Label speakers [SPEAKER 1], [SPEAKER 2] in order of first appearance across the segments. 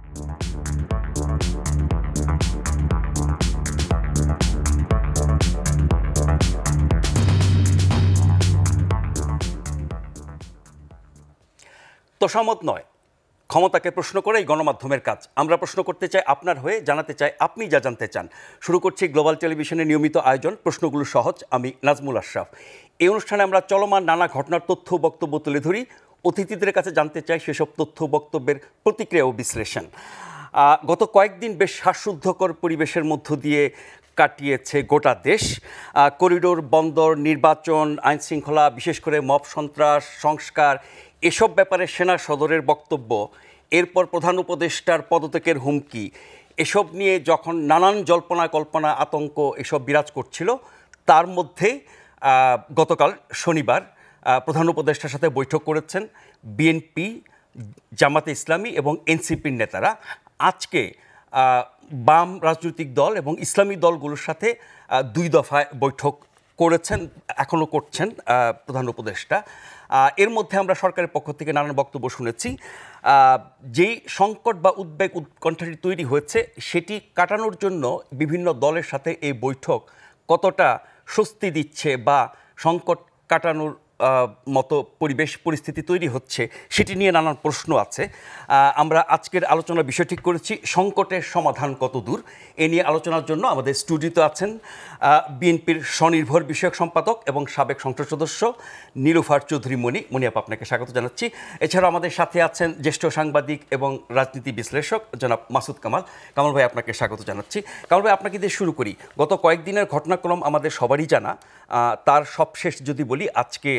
[SPEAKER 1] তোষামত নয়, ক্ষমতাকে প্রশ্ন করেই গণমাধ্যমের কাজ। আমরা প্রশ্ন করতে চাই আপনার হয়ে, জানাতে চাই আপনি যা জানতে চান। শুরু করছি গ্লোবাল টেলিভিশনের নিয়মিত আয়োজন প্রশ্নগুলো সহজ। আমি নাজমুল আশরাফ। এই অনুষ্ঠানে আমরা চলমান নানা ঘটনার তথ্য বক্তব্য তুলে ধরি, অতিথিদের কাছে জানতে চাই সেসব তথ্য বক্তব্যের প্রতিক্রিয়া ও বিশ্লেষণ। গত কয়েকদিন বেশ শ্বাসরুদ্ধকর পরিবেশের মধ্য দিয়ে কাটিয়েছে গোটা দেশ। করিডোর, বন্দর, নির্বাচন, আইনশৃঙ্খলা, বিশেষ করে মব সন্ত্রাস, সংস্কার, এসব ব্যাপারে সেনা সদরের বক্তব্য, এরপর প্রধান উপদেষ্টার পদত্যাগের হুমকি, এসব নিয়ে যখন নানান জল্পনা কল্পনা, আতঙ্ক এসব বিরাজ করছিল, তার মধ্যে গতকাল শনিবার প্রধান উপদেষ্টার সাথে বৈঠক করেছেন বিএনপি, জামাতে ইসলামী এবং এনসিপির নেতারা। আজকে বাম রাজনৈতিক দল এবং ইসলামী দলগুলোর সাথে 2 দফায় বৈঠক করেছেন, এখনও করছেন প্রধান উপদেষ্টা। এর মধ্যে আমরা সরকারের পক্ষ থেকে নানান বক্তব্য শুনেছি। যেই সংকট বা উদ্বেগ উৎকণ্ঠাটি তৈরি হয়েছে, সেটি কাটানোর জন্য বিভিন্ন দলের সাথে এই বৈঠক কতটা স্বস্তি দিচ্ছে বা সংকট কাটানোর মতো পরিস্থিতি তৈরি হচ্ছে, সেটি নিয়ে নানান প্রশ্ন আছে। আমরা আজকের আলোচনার বিষয় ঠিক করেছি সংকটের সমাধান কত দূর। এ নিয়ে আলোচনার জন্য আমাদের স্টুডিওতে আছেন বিএনপির স্বনির্ভর বিষয়ক সম্পাদক এবং সাবেক সংসদ সদস্য নীলুফার চৌধুরী মনি। মনি আপা, আপনাকে স্বাগত জানাচ্ছি। এছাড়াও আমাদের সাথে আছেন জ্যেষ্ঠ সাংবাদিক এবং রাজনীতি বিশ্লেষক জনাব মাসুদ কামাল। কামাল ভাই, আপনাকে স্বাগত জানাচ্ছি। কামাল ভাই, আপনাকে দিয়ে শুরু করি। গত কয়েকদিনের ঘটনাক্রম আমাদের সবারই জানা। তার সবশেষ যদি বলি, আজকে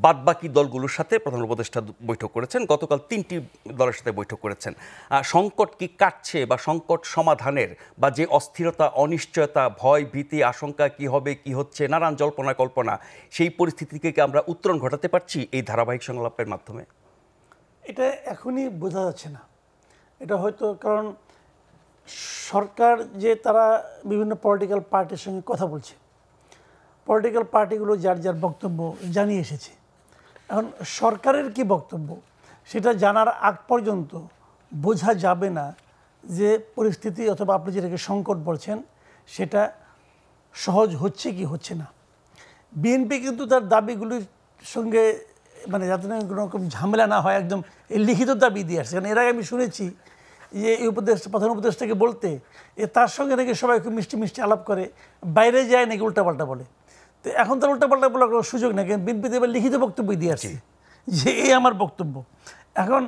[SPEAKER 1] বাদবাকি দলগুলোর সাথে প্রধান উপদেষ্টা বৈঠক করেছেন, গতকাল 3টি দলের সাথে বৈঠক করেছেন। সংকট কি কাটছে বা সংকট সমাধানের বা যে অস্থিরতা, অনিশ্চয়তা, ভয়, ভীতি, আশঙ্কা, কি হবে কি হচ্ছে, নানান জল্পনা কল্পনা, সেই পরিস্থিতিকে কি আমরা উত্তরণ ঘটাতে পারছি এই ধারাবাহিক সংলাপের মাধ্যমে?
[SPEAKER 2] এটা এখনই বোঝা যাচ্ছে না। এটা হয়তো কারণ সরকার যে তারা বিভিন্ন পলিটিক্যাল পার্টির সঙ্গে কথা বলছে, পলিটিক্যাল পার্টিগুলো যার যার বক্তব্য জানিয়ে এসেছে। এখন সরকারের কি বক্তব্য সেটা জানার আগ পর্যন্ত বোঝা যাবে না যে পরিস্থিতি অথবা আপনি যেটাকে সংকট বলছেন সেটা সহজ হচ্ছে কি হচ্ছে না। বিএনপি কিন্তু তার দাবিগুলির সঙ্গে মানে যাতে কোনো রকম ঝামেলা না হয় একদম লিখিত দাবি দিয়ে আসছে। কারণ এর আগে আমি শুনেছি যে এই প্রধান উপদেষ্টাকে বলতে তার সঙ্গে নাকি সবাই খুব মিষ্টি মিষ্টি আলাপ করে, বাইরে যায় নাকি উল্টাপাল্টা বলে। তো এখন তার উল্টাপাল্টা বলার কোনো সুযোগ নেই, কারণ বিএনপিতে এবার লিখিত বক্তব্য দিয়ে আসছে যে এই আমার বক্তব্য। এখন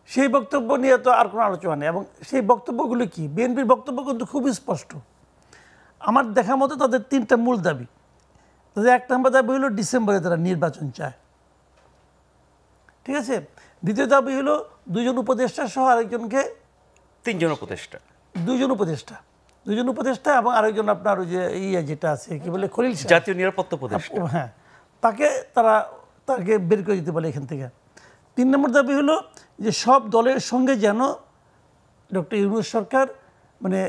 [SPEAKER 2] সেই বক্তব্য নিয়ে তো আর কোনো আলোচনা নেই। এবং সেই বক্তব্যগুলি কি, বিএনপির বক্তব্য কিন্তু খুবই স্পষ্ট। আমার দেখা মতো তাদের 3টা মূল দাবি। তাদের 1 নম্বর দাবি হলো ডিসেম্বরে তারা নির্বাচন চায়, ঠিক আছে। দ্বিতীয় দাবি হলো 2 জন উপদেষ্টা সহ আরেকজনকে,
[SPEAKER 1] 3 জন উপদেষ্টা,
[SPEAKER 2] 2 জন উপদেষ্টা এবং আরেকজন আপনার ওই যে যেটা আছে কি বলে খলিল সাহেব,
[SPEAKER 1] জাতীয় নিরাপত্তা উপদেষ্টা,
[SPEAKER 2] হ্যাঁ, তাকে বের করে দিতে বলে এখান থেকে। 3 নম্বর দাবি হলো যে সব দলের সঙ্গে যেন ডক্টর ইউনূস সরকার মানে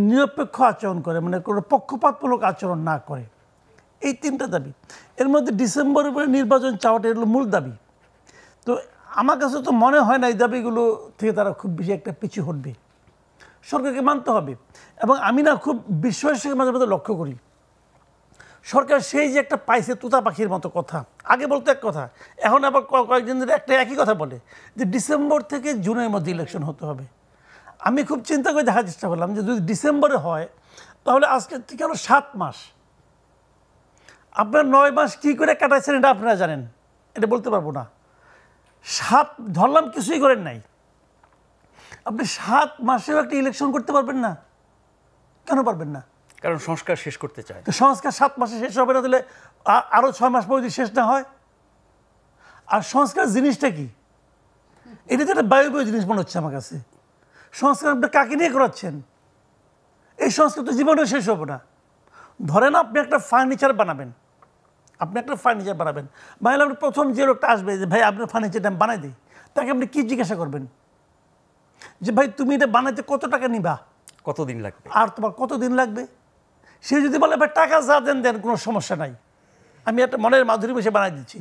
[SPEAKER 2] নিরপেক্ষ আচরণ করে, মানে কোনো পক্ষপাতমূলক আচরণ না করে। এই 3টা দাবি। এর মধ্যে ডিসেম্বরের পরে নির্বাচন চাওয়াটা হলো মূল দাবি। তো আমার কাছে তো মনে হয় না এই দাবিগুলো থেকে তারা খুব বেশি একটা পিছু হটবে। সরকারকে মানতে হবে। এবং আমি না খুব বিশ্বাসের মাঝে মাঝে লক্ষ্য করি, সরকার সেই যে একটা পাইছে তোতা পাখির মতো কথা, আগে বলতো এক কথা, এখন আবার কয়েকদিন ধরে একটা একই কথা বলে যে ডিসেম্বর থেকে জুনের মধ্যে ইলেকশন হতে হবে। আমি খুব চিন্তা করে দেখার চেষ্টা করলাম যে যদি ডিসেম্বরে হয় তাহলে আজকে থেকে আরো 7 মাস। আপনার 9 মাস কী করে কাটাইছেন এটা আপনারা জানেন, এটা বলতে পারবো না। 7 ধরলাম কিছুই করেন নাই, আপনি 7 মাসেও একটা ইলেকশন করতে পারবেন না। কেন পারবেন না?
[SPEAKER 1] কারণ সংস্কার শেষ করতে চায়।
[SPEAKER 2] তো সংস্কার 7 মাসে শেষ হবে না, তাহলে আরও 6 মাস পর যদি শেষ না হয়। আর সংস্কার জিনিসটা কি, এটা তো একটা বায়বীয় জিনিস মনে হচ্ছে আমার কাছে। সংস্কার আপনি কাকে নিয়ে করাচ্ছেন? এই সংস্কার তো জীবনেও শেষ হবে না। ধরেন আপনি একটা ফার্নিচার বানাবেন, বানালে আপনি প্রথম যে লোকটা আসবে যে ভাই আপনার ফার্নিচারটা আমি বানাই দিই, তাকে আপনি কী জিজ্ঞাসা করবেন? যে ভাই তুমি এটা বানাইতে কত টাকা নিবা,
[SPEAKER 1] কতদিন লাগবে,
[SPEAKER 2] আর তোমার কতদিন লাগবে। সে যদি বলে ভাই টাকা যা দেন কোনো সমস্যা নাই, আমি একটা মনের মাধুরী বসে বানাই দিচ্ছি,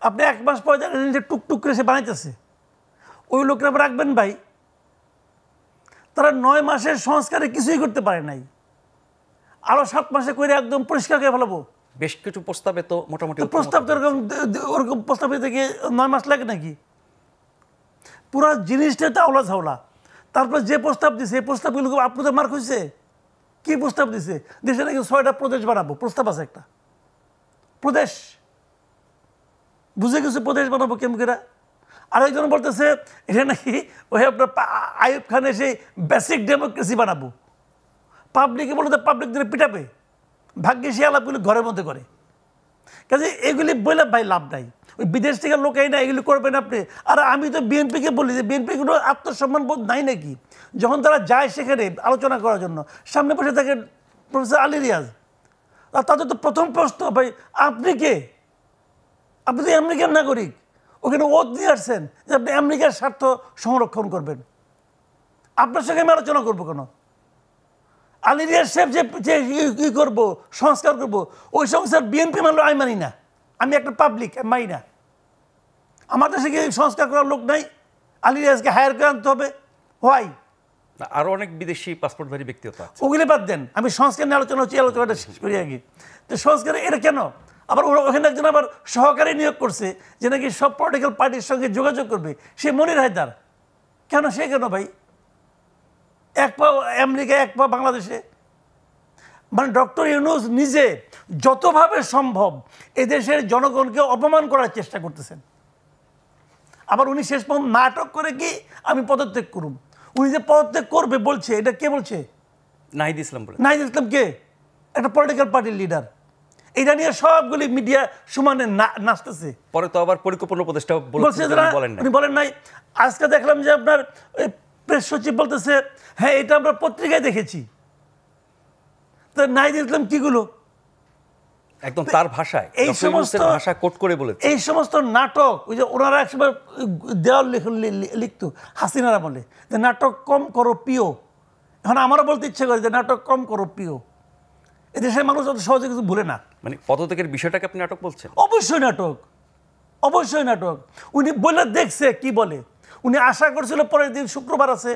[SPEAKER 2] আপনি 1 মাস পরে জানেন যে টুকটুক করে সে বানাইতেছে, ওই লোকরা রাখবেন ভাই তারা 9 মাসের সংস্কারে কিছুই করতে পারে নাই, আরো 7 মাসে করে একদম পরিষ্কার করে ফেলাবো।
[SPEAKER 1] বেশ কিছু প্রস্তাবে তো মোটামুটি
[SPEAKER 2] প্রস্তাব তো ওরকম প্রস্তাবে থেকে 9 মাস লাগে নাকি? পুরো জিনিসটা তো আওলা ঝাওলা। তারপর যে প্রস্তাব দিছে এই প্রস্তাবগুলো আপনাদের মার্ক হয়েছে। কি প্রস্তাব দিছে? দেশে নাকি 6টা প্রদেশ বানাবো, প্রস্তাব আছে একটা প্রদেশ, বুঝে গেছে প্রদেশ বানাবো কেমকেরা। আরেকজন বলতেছে এটা নাকি ওই আপনার আইয়ুব খানের সেই বেসিক ডেমোক্রেসি বানাবো। পাবলিকে বলে তো পাবলিকদের পিটাবে, ভাগ্যে সে আলাপগুলি ঘরের মধ্যে করে। কাজে এগুলি বলে ভাই লাভ নাই, ওই বিদেশ থেকে লোকাই না এগুলি করবেন আপনি। আর আমি তো বিএনপিকে বলি যে বিএনপি কোনো আত্মসম্মান বোধ নাই নাকি? যখন তারা যায় সেখানে আলোচনা করার জন্য, সামনে বসে থাকে প্রফেসর আলী রিয়াজ, আর তাদের তো প্রথম প্রশ্ন ভাই আপনি কে? আপনি তো আমেরিকার নাগরিক, ওখানে ওত দিয়ে আসছেন যে আপনি আমেরিকার স্বার্থ সংরক্ষণ করবেন, আপনার সঙ্গে আমি আলোচনা করবো কেন? আলী রিয়াজ সাহেব যে ই করবো সংস্কার করবো, ওই সংস্কার বিএনপি মানলো আমি মানি না, আমি একটা পাবলিক মানি না। আমার দেশে কি সংস্কার করার লোক নাই? আলী রিয়াজকে হায়ার করে আনতে হবে। হোয়াই?
[SPEAKER 1] আরো অনেক বিদেশি পাসপোর্টধারী ব্যক্তিগত আছে।
[SPEAKER 2] ওগুলি বাদ দেন, আমি সংস্কার নিয়ে আলোচনা হচ্ছে, আলোচনাটা শেষ করি আগে। তো সংস্কার এটা কেন? আবার ওখানে একজন আবার সহকারী নিয়োগ করছে যে নাকি সব পলিটিক্যাল পার্টির সঙ্গে যোগাযোগ করবে, সে মনির হায়দার। কেন সে কেন ভাই? এক পা আমেরিকা, এক পা বাংলাদেশে। মানে ডক্টর ইউনূস নিজে যতভাবে সম্ভব এদেশের জনগণকে অপমান করার চেষ্টা করতেছেন। আবার উনি শেষ পর্যন্ত নাটক করে কি আমি পদত্যাগ করুন। উনি যে পদত্যাগ করবে বলছে, এটা কে বলছে?
[SPEAKER 1] নাহিদ ইসলাম বলে।
[SPEAKER 2] নাহিদ ইসলাম কে? একটা পলিটিক্যাল পার্টির লিডার। এটা নিয়ে সবগুলি মিডিয়া সমানে নাচতেছে।
[SPEAKER 1] পরে তো আবার পরিকল্পনা উপদেষ্টা
[SPEAKER 2] বলছে উনি বলেন নাই। আজকে দেখলাম যে আপনার প্রেস সচিব বলতেছে হ্যাঁ এটা আমরা পত্রিকায় দেখেছি। তো নাহিদ ইসলাম কিগুলো
[SPEAKER 1] একদম তার ভাষায়,
[SPEAKER 2] এই সমস্ত
[SPEAKER 1] ভাষা কোট করে বলেছে।
[SPEAKER 2] এই সমস্ত নাটক ওই যে ওনারা একসময় দেওয়াল লিখতো হাসিনারা বলে যে নাটক কম করো প্রিয়। এখন আমারও বলতে ইচ্ছে করে যে নাটক কম করো প্রিয়। এদেশের মানুষ অত সহজে কিছু ভুলে না।
[SPEAKER 1] মানে পদত্যাগের বিষয়টাকে আপনি নাটক বলছেন?
[SPEAKER 2] অবশ্যই নাটক, অবশ্যই নাটক। উনি বলে দেখছে কি বলে। উনি আশা করছিল পরের দিন শুক্রবার আছে,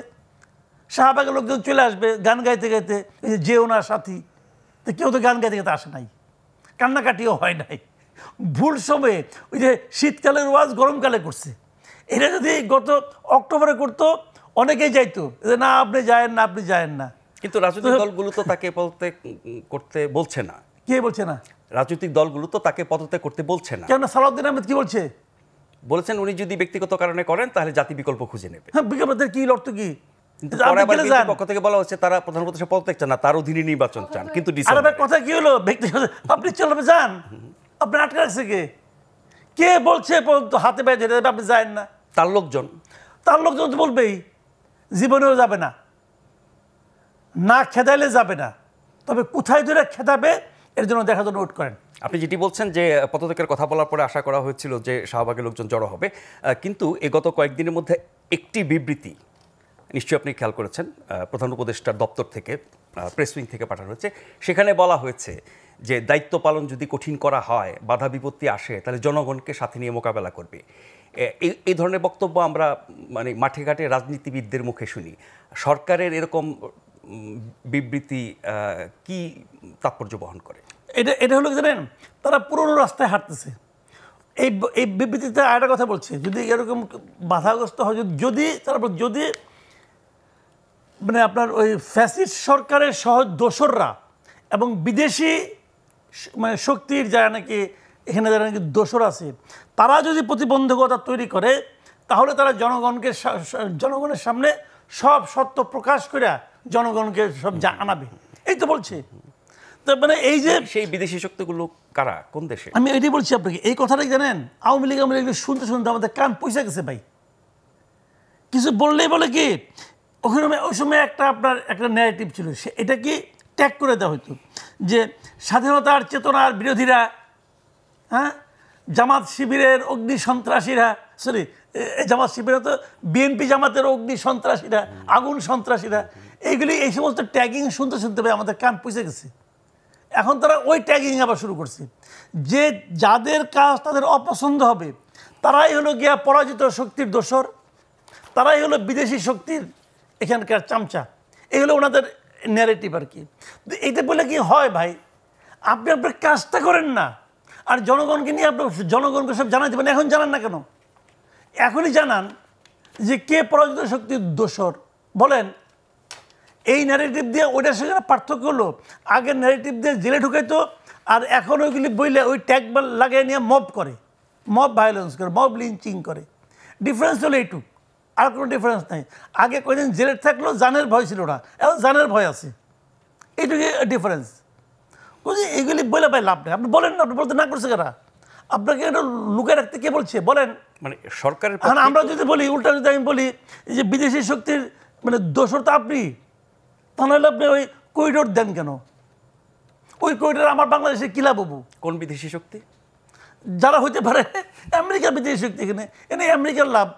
[SPEAKER 2] শাহবাগের লোকজন চলে আসবে গান গাইতে গাইতে, এই যে ওনার সাথী। তো কেউ তো গান গাইতে গাইতে আসে নাই, কান্নাকাটিও হয় নাই। ভুল সময়ে ওই যে শীতকালের ওয়াজ গরমকালে করছে। এটা যদি গত অক্টোবরে করতো অনেকেই যাইতো যে না আপনি যায়েন না, আপনি যায়েন না।
[SPEAKER 1] কিন্তু রাজনৈতিক দলগুলো তো তাকে পদত্যাগ করতে বলছে না।
[SPEAKER 2] কে বলছে না?
[SPEAKER 1] রাজনৈতিক দলগুলো তো তাকে পদত্যাগ করতে বলছে না।
[SPEAKER 2] কেন? সালাউদ্দিন আহমেদ কি বলছে?
[SPEAKER 1] বলেছেন উনি যদি ব্যক্তিগত কারণে করেন তাহলে জাতি বিকল্প খুঁজে নেবে।
[SPEAKER 2] হ্যাঁ, বিকল্পের কি অর্থ কি?
[SPEAKER 1] পক্ষ থেকে বলা হচ্ছে তারা প্রধান উপদেষ্টা পদত্যাগ চান না, তার অধীনে নির্বাচন চান। কিন্তু
[SPEAKER 2] কথা কি হলো? ব্যক্তিগত আপনি চলবে যান, আপনি আটকে রাখছে কে? কে বলছে হাতে বেঁধে আপনি যায়েন না?
[SPEAKER 1] তার লোকজন।
[SPEAKER 2] তার লোকজন তো বলবেই, জীবনেও যাবে না, না খেদাইলে যাবে না। তবে কোথায় ধরে খেদাবে এর জন্য দেখার জন্য ওয়েট করেন।
[SPEAKER 1] আপনি যেটি বলছেন যে পদত্যাগের কথা বলার পরে আশা করা হয়েছিল যে শাহবাগের লোকজন জড়ো হবে, কিন্তু গত কয়েকদিনের মধ্যে একটি বিবৃতি নিশ্চয়ই আপনি খেয়াল করেছেন, প্রধান উপদেষ্টার দপ্তর থেকে, প্রেস উইং থেকে পাঠানো হয়েছে। সেখানে বলা হয়েছে যে দায়িত্ব পালন যদি কঠিন করা হয়, বাধা বিপত্তি আসে, তাহলে জনগণকে সাথে নিয়ে মোকাবেলা করবে। এই ধরনের বক্তব্য আমরা মানে মাঠে ঘাটে রাজনীতিবিদদের মুখে শুনি। সরকারের এরকম বিবৃতি কি তাৎপর্য বহন করে?
[SPEAKER 2] এটা হলো জানেন, তারা পুরনো রাস্তায় হাঁটতেছে। এই বিবৃতিতে আরেকটা কথা বলছে, যদি এরকম বাধাগ্রস্ত হয়, যদি তারপর যদি মানে আপনার ওই ফ্যাসিস্ট সরকারের সহজ দোসররা এবং বিদেশি মানে শক্তির যারা নাকি এখানে যারা নাকি দোসর আছে, তারা যদি প্রতিবন্ধকতা তৈরি করে, তাহলে তারা জনগণের সামনে সব সত্য প্রকাশ করে জনগণকে সব আনাবে। এই তো বলছে। তো মানে এই যে
[SPEAKER 1] সেই বিদেশি শক্তিগুলো কারা, কোন দেশে?
[SPEAKER 2] আমি এটাই বলছি আপনাকে। এই কথাটাই জানেন, আওয়ামী লীগ শুনতে শুনতে আমাদের কান পয়সা গেছে ভাই। কিছু বললেই বলে কি ওখানে ওই সময় আপনার একটা ন্যারেটিভ ছিল, এটা কি ট্যাগ করে দেওয়া হতো যে স্বাধীনতার চেতনার বিরোধীরা, হ্যাঁ, জামাত শিবিরের অগ্নি সন্ত্রাসীরা, সরি জামাত শিবির তো বিএনপি জামাতের অগ্নি সন্ত্রাসীরা, আগুন সন্ত্রাসীরা, এইগুলি এই সমস্ত ট্যাগিং শুনতে শুনতে আমাদের কান পয়সা গেছে। এখন তারা ওই ট্যাগিং আবার শুরু করছে যে যাদের কাজ তাদের অপছন্দ হবে তারাই হলো গিয়া পরাজিত শক্তির দোসর, তারাই হলো বিদেশি শক্তির এখানকার চামচা। এগুলো ওনাদের ন্যারেটিভ আর কি। এইটা বলে কি হয় ভাই, আপনি আপনার কাজটা করেন না, আর জনগণকে নিয়ে আপনার জনগণকে সব জানাতে পারেন। এখন জানান না কেন? এখনই জানান যে কে পরাজিত শক্তির দোসর বলেন। এই ন্যারেটিভ দিয়ে ওইটার সঙ্গে পার্থক্য হলো, আগের ন্যারেটিভ দিয়ে জেলে ঢুকাইতো, আর এখন ওইগুলি বইলে ওই ট্যাগ লাগিয়ে নিয়ে মব করে, মব ভায়োলেন্স করে, মব লিঞ্চিং করে। ডিফারেন্স হলো এইটুক, আর কোনো ডিফারেন্স নাই। আগে কয়দিন জেলে থাকলো, জানের ভয় ছিল না, এখন জানের ভয় আছে, এইটুকু ডিফারেন্স। এইগুলি বলে ভাই লাভ নেই। আপনি বলেন না, আপনি বলতে না করছে কারা? আপনাকে এটা লুকিয়ে রাখতে কে বলছে বলেন?
[SPEAKER 1] মানে সরকারের
[SPEAKER 2] এখন আমরা যদি বলি, উল্টা যদি আমি বলি যে বিদেশি শক্তির মানে দোষর তো আপনি, তাহলে আপনি ওই করিডোর দেন কেন? ওই করিডোর আমার বাংলাদেশে কি লাভ হবো?
[SPEAKER 1] কোন বিদেশি শক্তি?
[SPEAKER 2] যারা হইতে পারে আমেরিকার বিদেশি শক্তি, এখানে এনে আমেরিকার লাভ।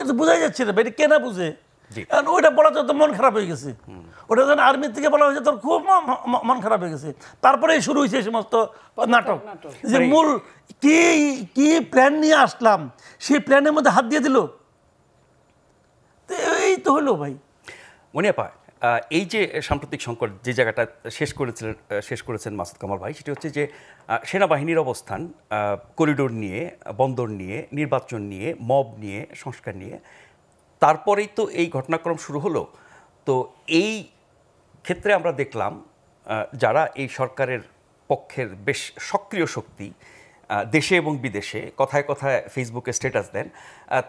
[SPEAKER 2] এটা তো বোঝাই যাচ্ছে না, এটা কে না বুঝে? কারণ ওইটা বলা তো মন খারাপ হয়ে গেছে। ওটা যখন আর্মির থেকে বলা হয়েছে তোর খুব মন খারাপ হয়ে গেছে। তারপরে শুরু হয়েছে এই সমস্ত নাটক, যে মূল কি কি প্ল্যান নিয়ে আসলাম সেই প্ল্যানের মধ্যে হাত দিয়ে দিল। এই তো হলো ভাই।
[SPEAKER 1] মনিয়াপা, এই যে সাম্প্রতিক সংকট যে জায়গাটা শেষ করেছেন মাসুদ কামাল ভাই, সেটি হচ্ছে যে সেনাবাহিনীর অবস্থান করিডোর নিয়ে, বন্দর নিয়ে, নির্বাচন নিয়ে, মব নিয়ে, সংস্কার নিয়ে। তারপরেই তো এই ঘটনাক্রম শুরু হলো। তো এই ক্ষেত্রে আমরা দেখলাম যারা এই সরকারের পক্ষের বেশ সক্রিয় শক্তি দেশে এবং বিদেশে কথায় কথায় ফেসবুকে স্ট্যাটাস দেন,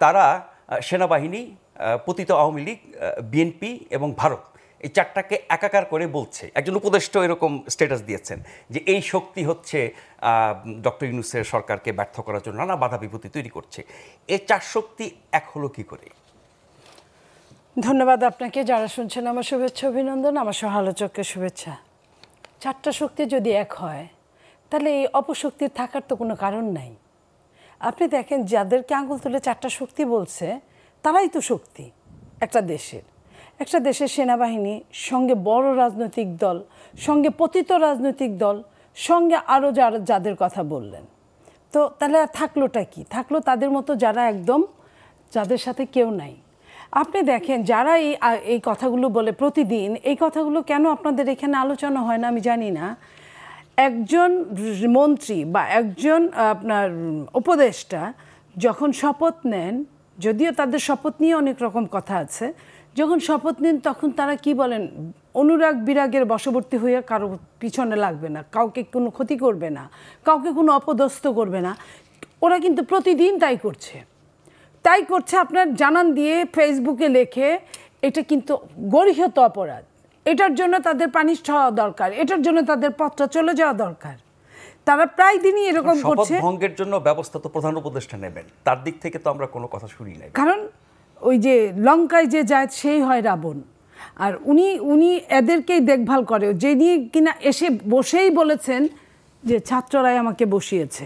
[SPEAKER 1] তারা সেনাবাহিনী, পতিত আওয়ামী লীগ, বিএনপি এবং ভারত, এই চারটাকে একাকার করে বলছে। একজন উপদেষ্টা এরকম স্ট্যাটাস দিয়েছেন যে এই শক্তি হচ্ছে ডক্টর ইউনূসের সরকারকে ব্যর্থ করার জন্য নানা বাধা বিপত্তি তৈরি করছে। এই চার শক্তি এক হলো কি করে?
[SPEAKER 3] ধন্যবাদ আপনাকে। যারা শুনছেন আমার শুভেচ্ছা, অভিনন্দন, আমার সহ আলোচককে শুভেচ্ছা। চারটা শক্তি যদি এক হয় তাহলে এই অপশক্তির থাকার তো কোনো কারণ নাই। আপনি দেখেন যাদেরকে আঙুল তুলে চারটা শক্তি বলছে তারাই তো শক্তি একটা দেশের। একটা দেশের সেনাবাহিনী, সঙ্গে বড় রাজনৈতিক দল, সঙ্গে পতিত রাজনৈতিক দল, সঙ্গে আরও যাদের কথা বললেন। তো তাহলে আর থাকলোটা কি? থাকলো তাদের মতো যারা একদম, যাদের সাথে কেউ নাই। আপনি দেখেন যারা এই কথাগুলো বলে প্রতিদিন, এই কথাগুলো কেন আপনাদের এখানে আলোচনা হয় না আমি জানি না। একজন মন্ত্রী বা একজন আপনার উপদেষ্টা যখন শপথ নেন, যদিও তাদের শপথ নিয়ে অনেক রকম কথা আছে, যখন শপথ নেন তখন তারা কি বলেন? অনুরাগ বিরাগের বশবর্তী হয়ে কারো পিছনে লাগবে না, কাউকে কোনো ক্ষতি করবে না, কাউকে কোনো অপদস্থ করবে না। ওরা কিন্তু প্রতিদিন তাই করছে। আপনার জানান দিয়ে ফেসবুকে লেখে, এটা কিন্তু গর্হিত অপরাধ, এটার জন্য তাদের পানিশ হওয়া দরকার, এটার জন্য তাদের পথটা চলে যাওয়া দরকার। তারা প্রায় দিনই এরকম করছে।
[SPEAKER 1] শপথ ভঙ্গের জন্য ব্যবস্থা তো প্রধান উপদেষ্টা নেবেন, তার দিক থেকে তো আমরা কোনো কথা শুনি নাই।
[SPEAKER 3] কারণ ওই যে লঙ্কায় যে যায় সেই হয় রাবণ, আর উনি এদেরকেই দেখভাল করে, যে নিয়ে কিনা এসে বসেই বলেছেন যে ছাত্ররাই আমাকে বসিয়েছে।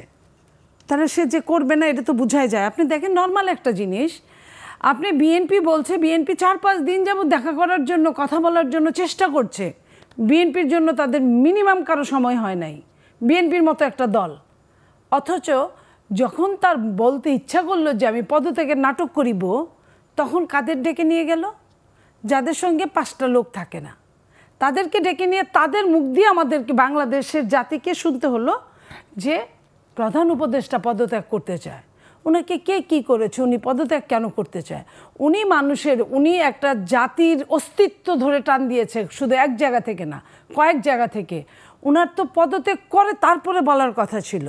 [SPEAKER 3] তাহলে সে যে করবে না এটা তো বোঝাই যায়। আপনি দেখেন নর্মাল একটা জিনিস, আপনি বিএনপি বলছে, বিএনপি 4-5 দিন যাবত দেখা করার জন্য, কথা বলার জন্য চেষ্টা করছে। বিএনপির জন্য তাদের মিনিমাম কারো সময় হয় নাই, বিএনপির মতো একটা দল। অথচ যখন তার বলতে ইচ্ছা করলো যে আমি পদত্যাগের নাটক করিব, তখন কাদের ডেকে নিয়ে গেল? যাদের সঙ্গে 5টা লোক থাকে না, তাদেরকে ডেকে নিয়ে তাদের মুখ দিয়ে আমাদেরকে, বাংলাদেশের জাতিকে শুনতে হলো যে প্রধান উপদেষ্টা পদত্যাগ করতে চায়। ওনাকে কে কী করেছে? উনি পদত্যাগ কেন করতে চায়? উনি একটা জাতির অস্তিত্ব ধরে টান দিয়েছে, শুধু এক জায়গা থেকে না, কয়েক জায়গা থেকে। ওনার তো পদত্যাগ করে তারপরে বলার কথা ছিল।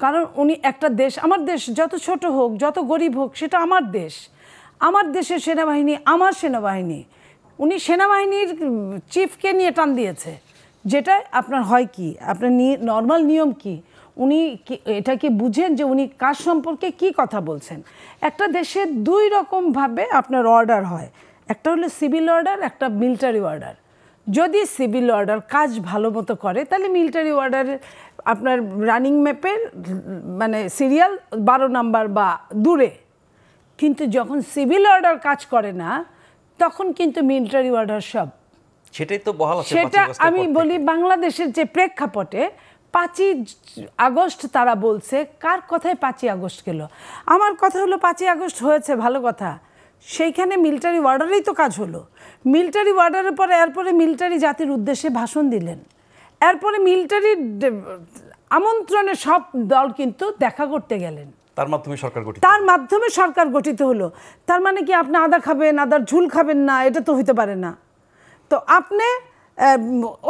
[SPEAKER 3] কারণ উনি একটা দেশ, আমার দেশ যত ছোট হোক, যত গরিব হোক, সেটা আমার দেশ, আমার দেশের সেনাবাহিনী আমার সেনাবাহিনী। উনি সেনাবাহিনীর চিফকে নিয়ে টান দিয়েছে, যেটা আপনার হয় কি, আপনার নর্মাল নিয়ম কি, উনি এটা কি বুঝেন যে উনি কার সম্পর্কে কি কথা বলছেন? একটা দেশে 2 রকমভাবে আপনার অর্ডার হয়, একটা হলো সিভিল অর্ডার, একটা মিলিটারি অর্ডার। যদি সিভিল অর্ডার কাজ ভালো মতো করে তাহলে মিলিটারি অর্ডারের আপনার রানিং ম্যাপের মানে সিরিয়াল 12 নাম্বার বা দূরে। কিন্তু যখন সিভিল অর্ডার কাজ করে না, তখন কিন্তু মিলিটারি অর্ডার সব।
[SPEAKER 1] সেটাই তো বহাল আছে।
[SPEAKER 3] সেটা আমি বলি বাংলাদেশের যে প্রেক্ষাপটে 5ই আগস্ট তারা বলছে, কার কথায় 5ই আগস্ট গেল? আমার কথা হলো 5ই আগস্ট হয়েছে ভালো কথা, সেইখানে মিলিটারি ওয়ার্ডারেই তো কাজ হলো। মিলিটারি ওয়ার্ডারের পরে এরপরে মিলিটারি জাতির উদ্দেশ্যে ভাষণ দিলেন, এরপরে মিলিটারি আমন্ত্রণে সব দল কিন্তু দেখা করতে গেলেন,
[SPEAKER 1] তার মাধ্যমে সরকার গঠিত,
[SPEAKER 3] তার মাধ্যমে সরকার গঠিত হলো। তার মানে কি আপনি আদা খাবেন, আদার ঝুল খাবেন না, এটা তো হইতে পারে না। তো আপনি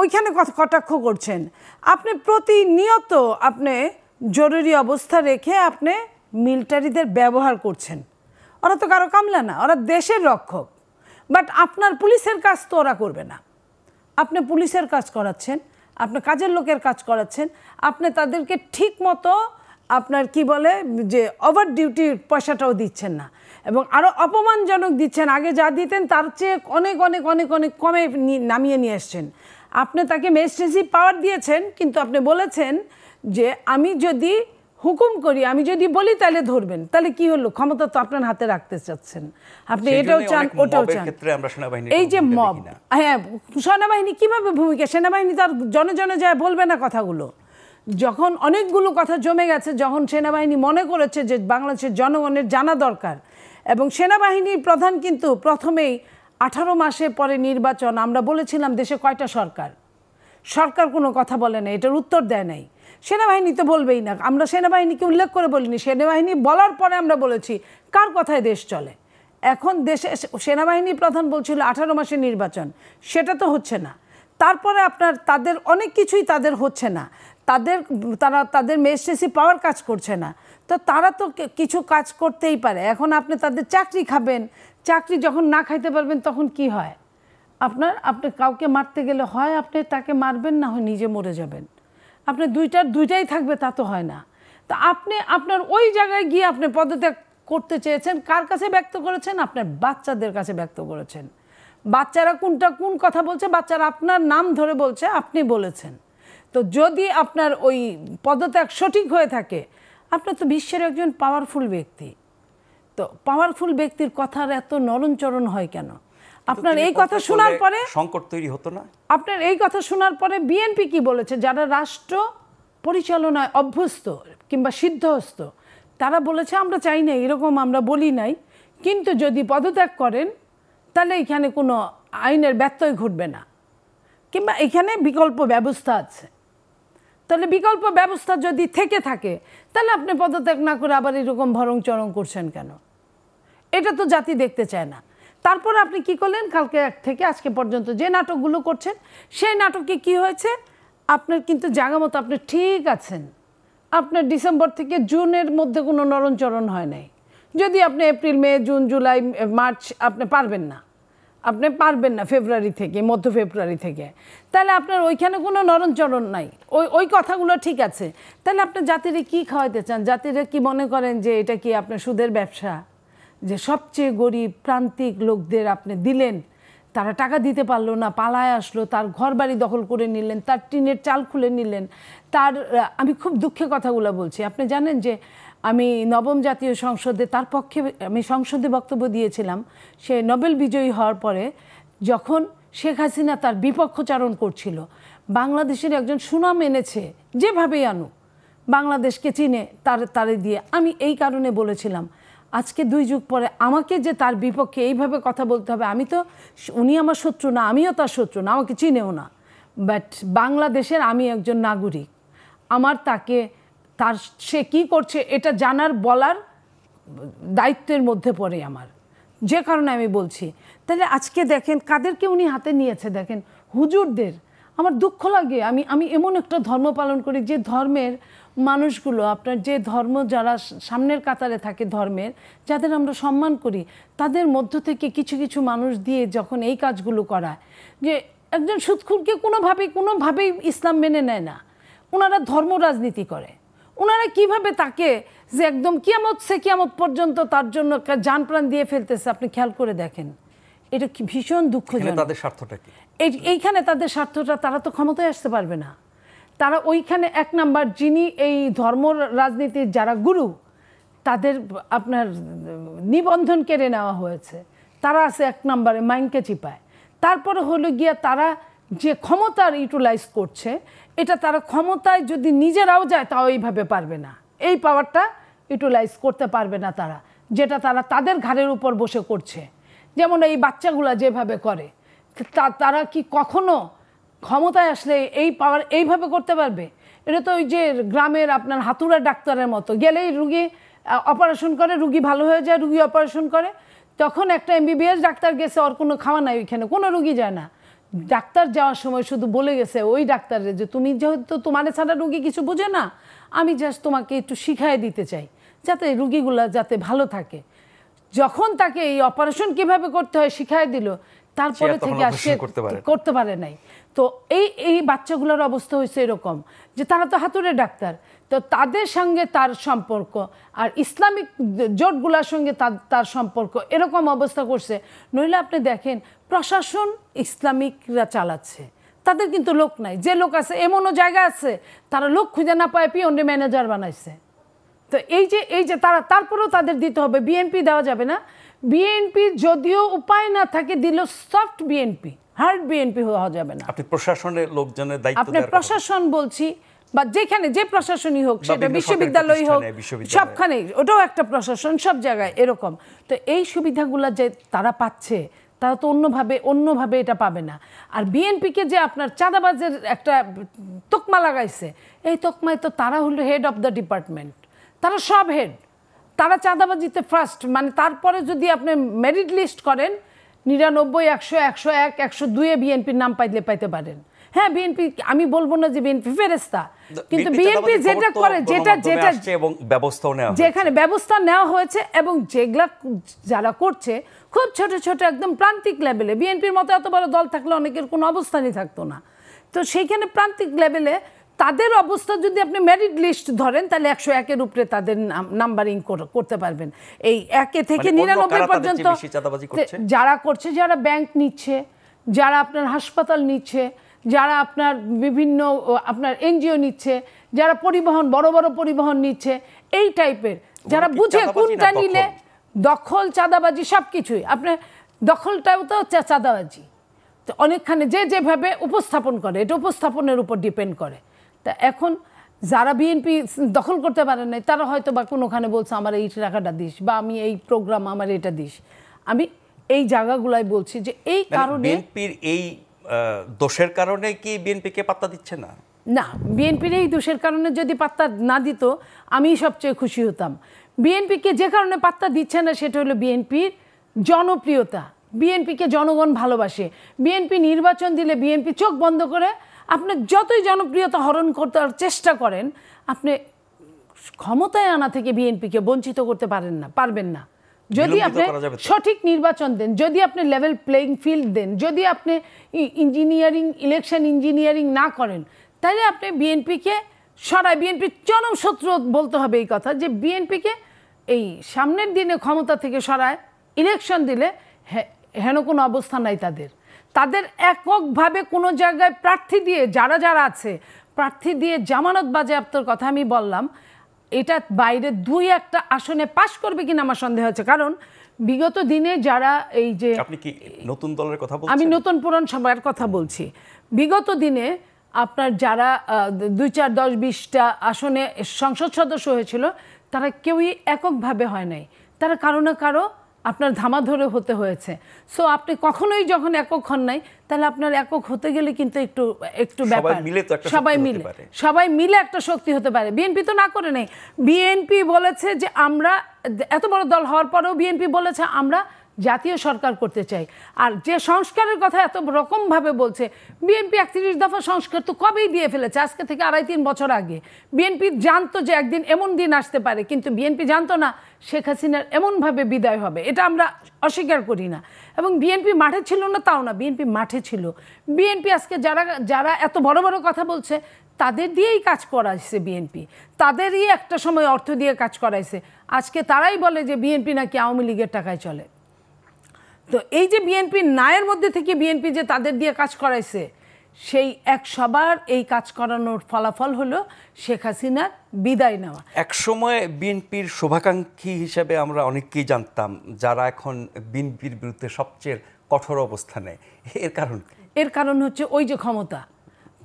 [SPEAKER 3] ওইখানে কটাক্ষ করছেন, আপনি প্রতিনিয়ত আপনি জরুরি অবস্থা রেখে আপনি মিলিটারিদের ব্যবহার করছেন। ওরা তো কারো কামলা না, ওরা দেশের রক্ষক। বাট আপনার পুলিশের কাজ তো ওরা করবে না। আপনি পুলিশের কাজ করাচ্ছেন, আপনি কাজের লোকের কাজ করাচ্ছেন, আপনি তাদেরকে ঠিক মতো আপনার কি বলে যে ওভার ডিউটির পয়সাটাও দিচ্ছেন না, এবং আরও অপমানজনক দিচ্ছেন। আগে যা দিতেন তার চেয়ে অনেক অনেক অনেক অনেক কমে নামিয়ে নিয়ে আসছেন। আপনি তাকে ম্যাজিস্ট্রেসি পাওয়ার দিয়েছেন, কিন্তু আপনি বলেছেন যে আমি যদি হুকুম করি, আমি যদি বলি তাহলে ধরবেন। তাহলে কি হলো? ক্ষমতা তো আপনার হাতে রাখতে চাচ্ছেন, আপনি এটাও চান ওটাও চান। এই যে মব, হ্যাঁ, সেনাবাহিনী কিভাবে ভূমিকা, সেনাবাহিনী তার জনে জনে যায় বলবে না কথাগুলো। যখন অনেকগুলো কথা জমে গেছে, যখন সেনাবাহিনী মনে করেছে যে বাংলাদেশের জনগণের জানা দরকার, এবং সেনাবাহিনীর প্রধান কিন্তু প্রথমেই 18 মাসে পরে নির্বাচন, আমরা বলেছিলাম দেশে কয়টা সরকার, সরকার কোনো কথা বলে না, এটার উত্তর দেয় নাই। সেনাবাহিনী তো বলবেই না, আমরা সেনাবাহিনীকে উল্লেখ করে বলিনি, সেনাবাহিনী বলার পরে আমরা বলেছি কার কথায় দেশ চলে। এখন দেশে সেনাবাহিনী প্রধান বলছিল 18 মাসে নির্বাচন, সেটা তো হচ্ছে না। তারপরে আপনার তাদের অনেক কিছুই তাদের হচ্ছে না, তাদের ম্যাজিস্ট্রেসি পাওয়ার কাজ করছে না। তো তারা তো কিছু কাজ করতেই পারে। এখন আপনি তাদের চাকরি খাবেন, চাকরি যখন না খাইতে পারবেন তখন কি হয়? আপনি কাউকে মারতে গেলে হয় আপনি তাকে মারবেন, না হয় নিজে মরে যাবেন। আপনি দুইটাই থাকবে তা তো হয় না। তা আপনি আপনার ওই জায়গায় গিয়ে আপনি পদত্যাগ করতে চেয়েছেন, কার কাছে ব্যক্ত করেছেন? আপনার বাচ্চাদের কাছে ব্যক্ত করেছেন। বাচ্চারা কোন কথা বলছে? বাচ্চারা আপনার নাম ধরে বলছে, আপনি বলেছেন। তো যদি আপনার ওই পদত্যাগ সঠিক হয়ে থাকে, আপনার তো বিশ্বের একজন পাওয়ারফুল ব্যক্তি, তো পাওয়ারফুল ব্যক্তির কথার এত নরণচরণ হয় কেন? আপনার এই কথা শোনার পরে
[SPEAKER 1] সংকট তৈরি হতো না?
[SPEAKER 3] আপনার এই কথা শোনার পরে বিএনপি কি বলেছে, যারা রাষ্ট্র পরিচালনায় অভ্যস্ত কিংবা সিদ্ধহস্ত, তারা বলেছে আমরা চাই না, এরকম আমরা বলি নাই, কিন্তু যদি পদত্যাগ করেন তাহলে এখানে কোনো আইনের ব্যত্যয় ঘটবে না, কিংবা এখানে বিকল্প ব্যবস্থা আছে। তাহলে বিকল্প ব্যবস্থা যদি থেকে থাকে, তাহলে আপনি পদত্যাগ না করে আবার এরকম ভরং চরং করছেন কেন? এটা তো জাতি দেখতে চায় না। তারপর আপনি কি করলেন? কালকে থেকে আজকে পর্যন্ত যে নাটকগুলো করছেন, সেই নাটকে কি হয়েছে? আপনার কিন্তু জায়গা মতো আপনি ঠিক আছেন, আপনার ডিসেম্বর থেকে জুনের মধ্যে কোনো নরণচরণ হয় নাই। যদি আপনি এপ্রিল, মে, জুন, জুলাই, মার্চ আপনি পারবেন না ফেব্রুয়ারি থেকে, মধ্য ফেব্রুয়ারি থেকে, তাহলে আপনার ওইখানে কোনো নরণচরণ নাই, ওই কথাগুলো ঠিক আছে। তাহলে আপনি জাতিরে কি খাওয়াইতে চান? জাতিরে কি মনে করেন যে এটা কি আপনার সুদের ব্যবসা, যে সবচেয়ে গরিব প্রান্তিক লোকদের আপনি দিলেন, তারা টাকা দিতে পারলো না, পালায় আসলো, তার ঘর বাড়ি দখল করে নিলেন, তার টিনের চাল খুলে নিলেন, আমি খুব দুঃখের কথাগুলো বলছি। আপনি জানেন যে আমি নবম জাতীয় সংসদে তার পক্ষে আমি সংসদে বক্তব্য দিয়েছিলাম, সে নোবেল বিজয়ী হওয়ার পরে, যখন শেখ হাসিনা তার বিপক্ষচারণ করছিল, বাংলাদেশের একজন সুনাম এনেছে, যেভাবেই আনুক বাংলাদেশকে চিনে তারে দিয়ে। আমি এই কারণে বলেছিলাম, আজকে 2 যুগ পরে আমাকে যে তার বিপক্ষে এইভাবে কথা বলতে হবে, উনি আমার শত্রু না, আমিও তার শত্রু না, আমাকে চিনেও না, বাট বাংলাদেশের আমি একজন নাগরিক, আমার সে কি করছে এটা জানার বলার দায়িত্বের মধ্যে পড়ে আমার, যে কারণে আমি বলছি। তাহলে আজকে দেখেন কাদেরকে উনি হাতে নিয়েছে, দেখেন হুজুরদের। আমার দুঃখ লাগে, আমি এমন একটা ধর্ম পালন করি যে ধর্মের মানুষগুলো, আপনার যে ধর্ম যারা সামনের কাতারে থাকে ধর্মের, যাদের আমরা সম্মান করি, তাদের মধ্য থেকে কিছু কিছু মানুষ দিয়ে যখন এই কাজগুলো করায়, যে একজন সুদখোরকে কোনোভাবেই ইসলাম মেনে নেয় না, ওনারা ধর্ম রাজনীতি করে, ওনারা কিভাবে তাকে যে একদম কিয়ামত পর্যন্ত তার জন্য জান প্রাণ দিয়ে ফেলতেছে, আপনি খেয়াল করে দেখেন। এটা কি ভীষণ দুঃখজনক।
[SPEAKER 1] তাদের স্বার্থটা কি?
[SPEAKER 3] এইখানে তাদের স্বার্থটা, তারা তো ক্ষমতায় আসতে পারবে না। তারা ওইখানে 1 নাম্বার, যিনি এই ধর্ম রাজনীতির যারা গুরু, তাদের আপনার নিবন্ধন কেড়ে নেওয়া হয়েছে, তারা আছে 1 নাম্বারে মাইনকে চিপায়। তারপরে হলো গিয়া তারা যে ক্ষমতার ইউটিলাইজ করছে, এটা তারা ক্ষমতায় যদি নিজেরাও যায় তাও এইভাবে পারবে না, এই পাওয়ারটা ইউটিলাইজ করতে পারবে না তারা, যেটা তারা তাদের ঘাড়ের উপর বসে করছে। যেমন এই বাচ্চাগুলা যেভাবে করে, তারা কি কখনো ক্ষমতায় আসলে এই পাওয়ার এইভাবে করতে পারবে? এটা তো ওই যে গ্রামের আপনার হাতুড়া ডাক্তারের মতো, গেলেই রুগী অপারেশন করে, রুগী ভালো হয়ে যায়, রুগী অপারেশন করে। তখন একটা MBBS ডাক্তার গেছে, ওর কোনো খাওয়া নাই, ওইখানে কোনো রুগী যায় না। ডাক্তার যাওয়ার সময় শুধু বলে গেছে ওই ডাক্তারের যে তুমি যেহেতু তোমার ছাড়া রুগী কিছু বোঝে না, আমি জাস্ট তোমাকে একটু শিখাই দিতে চাই যাতে রুগীগুলা যাতে ভালো থাকে। যখন তাকে এই অপারেশন কিভাবে করতে হয় শিখাই দিল, তারপরে থেকে আর সে করতে পারে নাই। তো এই বাচ্চাগুলোর অবস্থা হয়েছে এরকম যে তারা তো হাতুড়ে ডাক্তার, তো তাদের সঙ্গে তার সম্পর্ক আর ইসলামিক জোটগুলোর সঙ্গে তার সম্পর্ক এরকম অবস্থা করছে। নইলে আপনি দেখেন প্রশাসন ইসলামিকরা চালাচ্ছে, তাদের কিন্তু লোক নাই। যে লোক আছে এমনও জায়গা আছে তারা লোক খুঁজে না পায় পিওনে ম্যানেজার বানাইছে। তো এই যে তারা, তারপরেও তাদের দিতে হবে। বিএনপি দেওয়া যাবে না। বিএনপি যদিও উপায় না থাকে দিল সফট বিএনপি, হার্ড বিএনপি হওয়া যাবে না।
[SPEAKER 1] আপনি প্রশাসনের লোকজনের দায়িত্ব,
[SPEAKER 3] আপনি প্রশাসন বলছি বা যেখানে যে প্রশাসনই হোক, সেটা বিশ্ববিদ্যালয় হোক, সবখানে ওটাও একটা প্রশাসন, সব জায়গায় এরকম। তো এই সুবিধাগুলো যে তারা পাচ্ছে, তারা তো অন্যভাবে এটা পাবে না। আর বিএনপিকে যে আপনার চাঁদাবাজের একটা তকমা লাগাইছে, এই তকমায় তো তারা হলো হেড অফ দ্য ডিপার্টমেন্ট, তারা সব হেড, তারা চাঁদাবাজিতে ফার্স্ট। মানে তারপরে যদি আপনি মেরিট লিস্ট করেন 99, 100, 101, 102-এ বিএনপির নাম পাইতে পারেন। হ্যাঁ, বিএনপি, আমি বলবো না যে বিএনপি ফেরেস্তা, কিন্তু বিএনপি যেটা করে, যেটা যেখানে ব্যবস্থা নেওয়া হয়েছে এবং যেগুলা যারা করছে খুব ছোট ছোট একদম প্রান্তিক লেভেলে, বিএনপির মতো এত বড় দল থাকলে অনেকের কোনো অবস্থানই থাকতো না। তো সেইখানে প্রান্তিক লেভেলে তাদের অবস্থা যদি আপনি মেরিট লিস্ট ধরেন, তাহলে 101-এর উপরে তাদের নাম্বারিং করতে পারবেন। এই 1 থেকে 99 পর্যন্ত যারা করছে, যারা ব্যাংক নিচ্ছে, যারা আপনার হাসপাতাল নিচ্ছে, যারা আপনার বিভিন্ন আপনার NGO নিচ্ছে, যারা পরিবহন, বড় বড় পরিবহন নিচ্ছে, এই টাইপের যারা বুঝে কোনটা নিলে দখল, চাঁদাবাজি সব কিছুই। আপনার দখলটাও তো চাঁদাবাজি। তো অনেকখানে যেভাবে উপস্থাপন করে, এটা উপস্থাপনের উপর ডিপেন্ড করে। তা এখন যারা বিএনপি দখল করতে পারে নাই, তারা হয়তো বা কোনোখানে বলছে আমার এই টাকাটা দিস, বা আমি এই প্রোগ্রাম আমার এটা দিস। আমি এই জায়গাগুলাই বলছি যে এই কারণে
[SPEAKER 1] বিএনপির এই দোষের কারণে কি বিএনপিকে পাত্তা দিচ্ছে না?
[SPEAKER 3] না, বিএনপির এই দোষের কারণে যদি পাত্তা না দিত আমি সবচেয়ে খুশি হতাম। বিএনপিকে যে কারণে পাত্তা দিচ্ছে না সেটা হলো বিএনপির জনপ্রিয়তা। বিএনপিকে জনগণ ভালোবাসে। বিএনপি নির্বাচন দিলে বিএনপি চোখ বন্ধ করে, আপনি যতই জনপ্রিয়তা হরণ করতে চেষ্টা করেন, আপনি ক্ষমতায় আনা থেকে বিএনপিকে বঞ্চিত করতে পারবেন না। যদি আপনি সঠিক নির্বাচন দেন, যদি আপনি লেভেল প্লেইং ফিল্ড দেন, যদি আপনি ইলেকশন ইঞ্জিনিয়ারিং না করেন, তাহলে আপনি বিএনপিকে সরাই, বিএনপির চরম শত্রু বলতে হবে এই কথা, যে বিএনপিকে এই সামনের দিনে ক্ষমতা থেকে সরায় ইলেকশন দিলে হেন কোনো অবস্থা নাই তাদের এককভাবে কোনো জায়গায় প্রার্থী দিয়ে, যারা আছে প্রার্থী দিয়ে জামানত বাজেয়াপ্তর কথা আমি বললাম, এটা বাইরে 2-1টা আসনে পাশ করবে কিনা আমার সন্দেহ হচ্ছে। কারণ বিগত দিনে যারা এই যে,
[SPEAKER 1] আপনি কি নতুন দলের কথা বলছেন?
[SPEAKER 3] আমি নতুন পুরান সবার কথা বলছি। বিগত দিনে আপনার যারা 2, 4, 10, 20টা আসনে সংসদ সদস্য হয়েছিল, তারা কেউই এককভাবে হয় নাই, তারা কারো না কারো আপনার ধামা ধরে হতে হয়েছে। সো আপনি কখনোই যখন একক হন নাই, তাহলে আপনার একক হতে গেলে কিন্তু একটু ব্যাপার, সবাই মিলে একটা শক্তি হতে পারে। বিএনপি তো না করে নাই। বিএনপি বলেছে যে আমরা এত বড় দল হওয়ার পরেও বিএনপি বলেছে আমরা জাতীয় সরকার করতে চাই। আর যে সংস্কারের কথা এত রকমভাবে বলছে, বিএনপি 31 দফা সংস্কার তো কবেই দিয়ে ফেলেছে, আজকে থেকে 2.5-3 বছর আগে। বিএনপি জানতো যে একদিন এমন দিন আসতে পারে, কিন্তু বিএনপি জানতো না শেখ হাসিনার এমনভাবে বিদায় হবে। এটা আমরা অস্বীকার করি না। এবং বিএনপি মাঠে ছিল না তাও না, বিএনপি মাঠে ছিল। বিএনপি আজকে যারা এত বড় বড় কথা বলছে, তাদের দিয়েই কাজ করাইছে বিএনপি, তাদেরই একটা সময় অর্থ দিয়ে কাজ করাইছে। আজকে তারাই বলে যে বিএনপি নাকি আওয়ামী লীগের টাকায় চলে। তো এই যে বিএনপি ন্যায়ের মধ্যে থেকে বিএনপি যে তাদের দিয়ে কাজ করাইছে, সেই সবার এই কাজ করানোর ফলাফল হলো শেখ হাসিনার বিদায় নেওয়া।
[SPEAKER 1] এক সময় বিএনপির শুভাকাঙ্ক্ষী হিসেবে আমরা অনেককেই জানতাম, যারা এখন বিএনপির বিরুদ্ধে সবচেয়ে কঠোর অবস্থানে। এর কারণ
[SPEAKER 3] হচ্ছে ওই যে ক্ষমতা।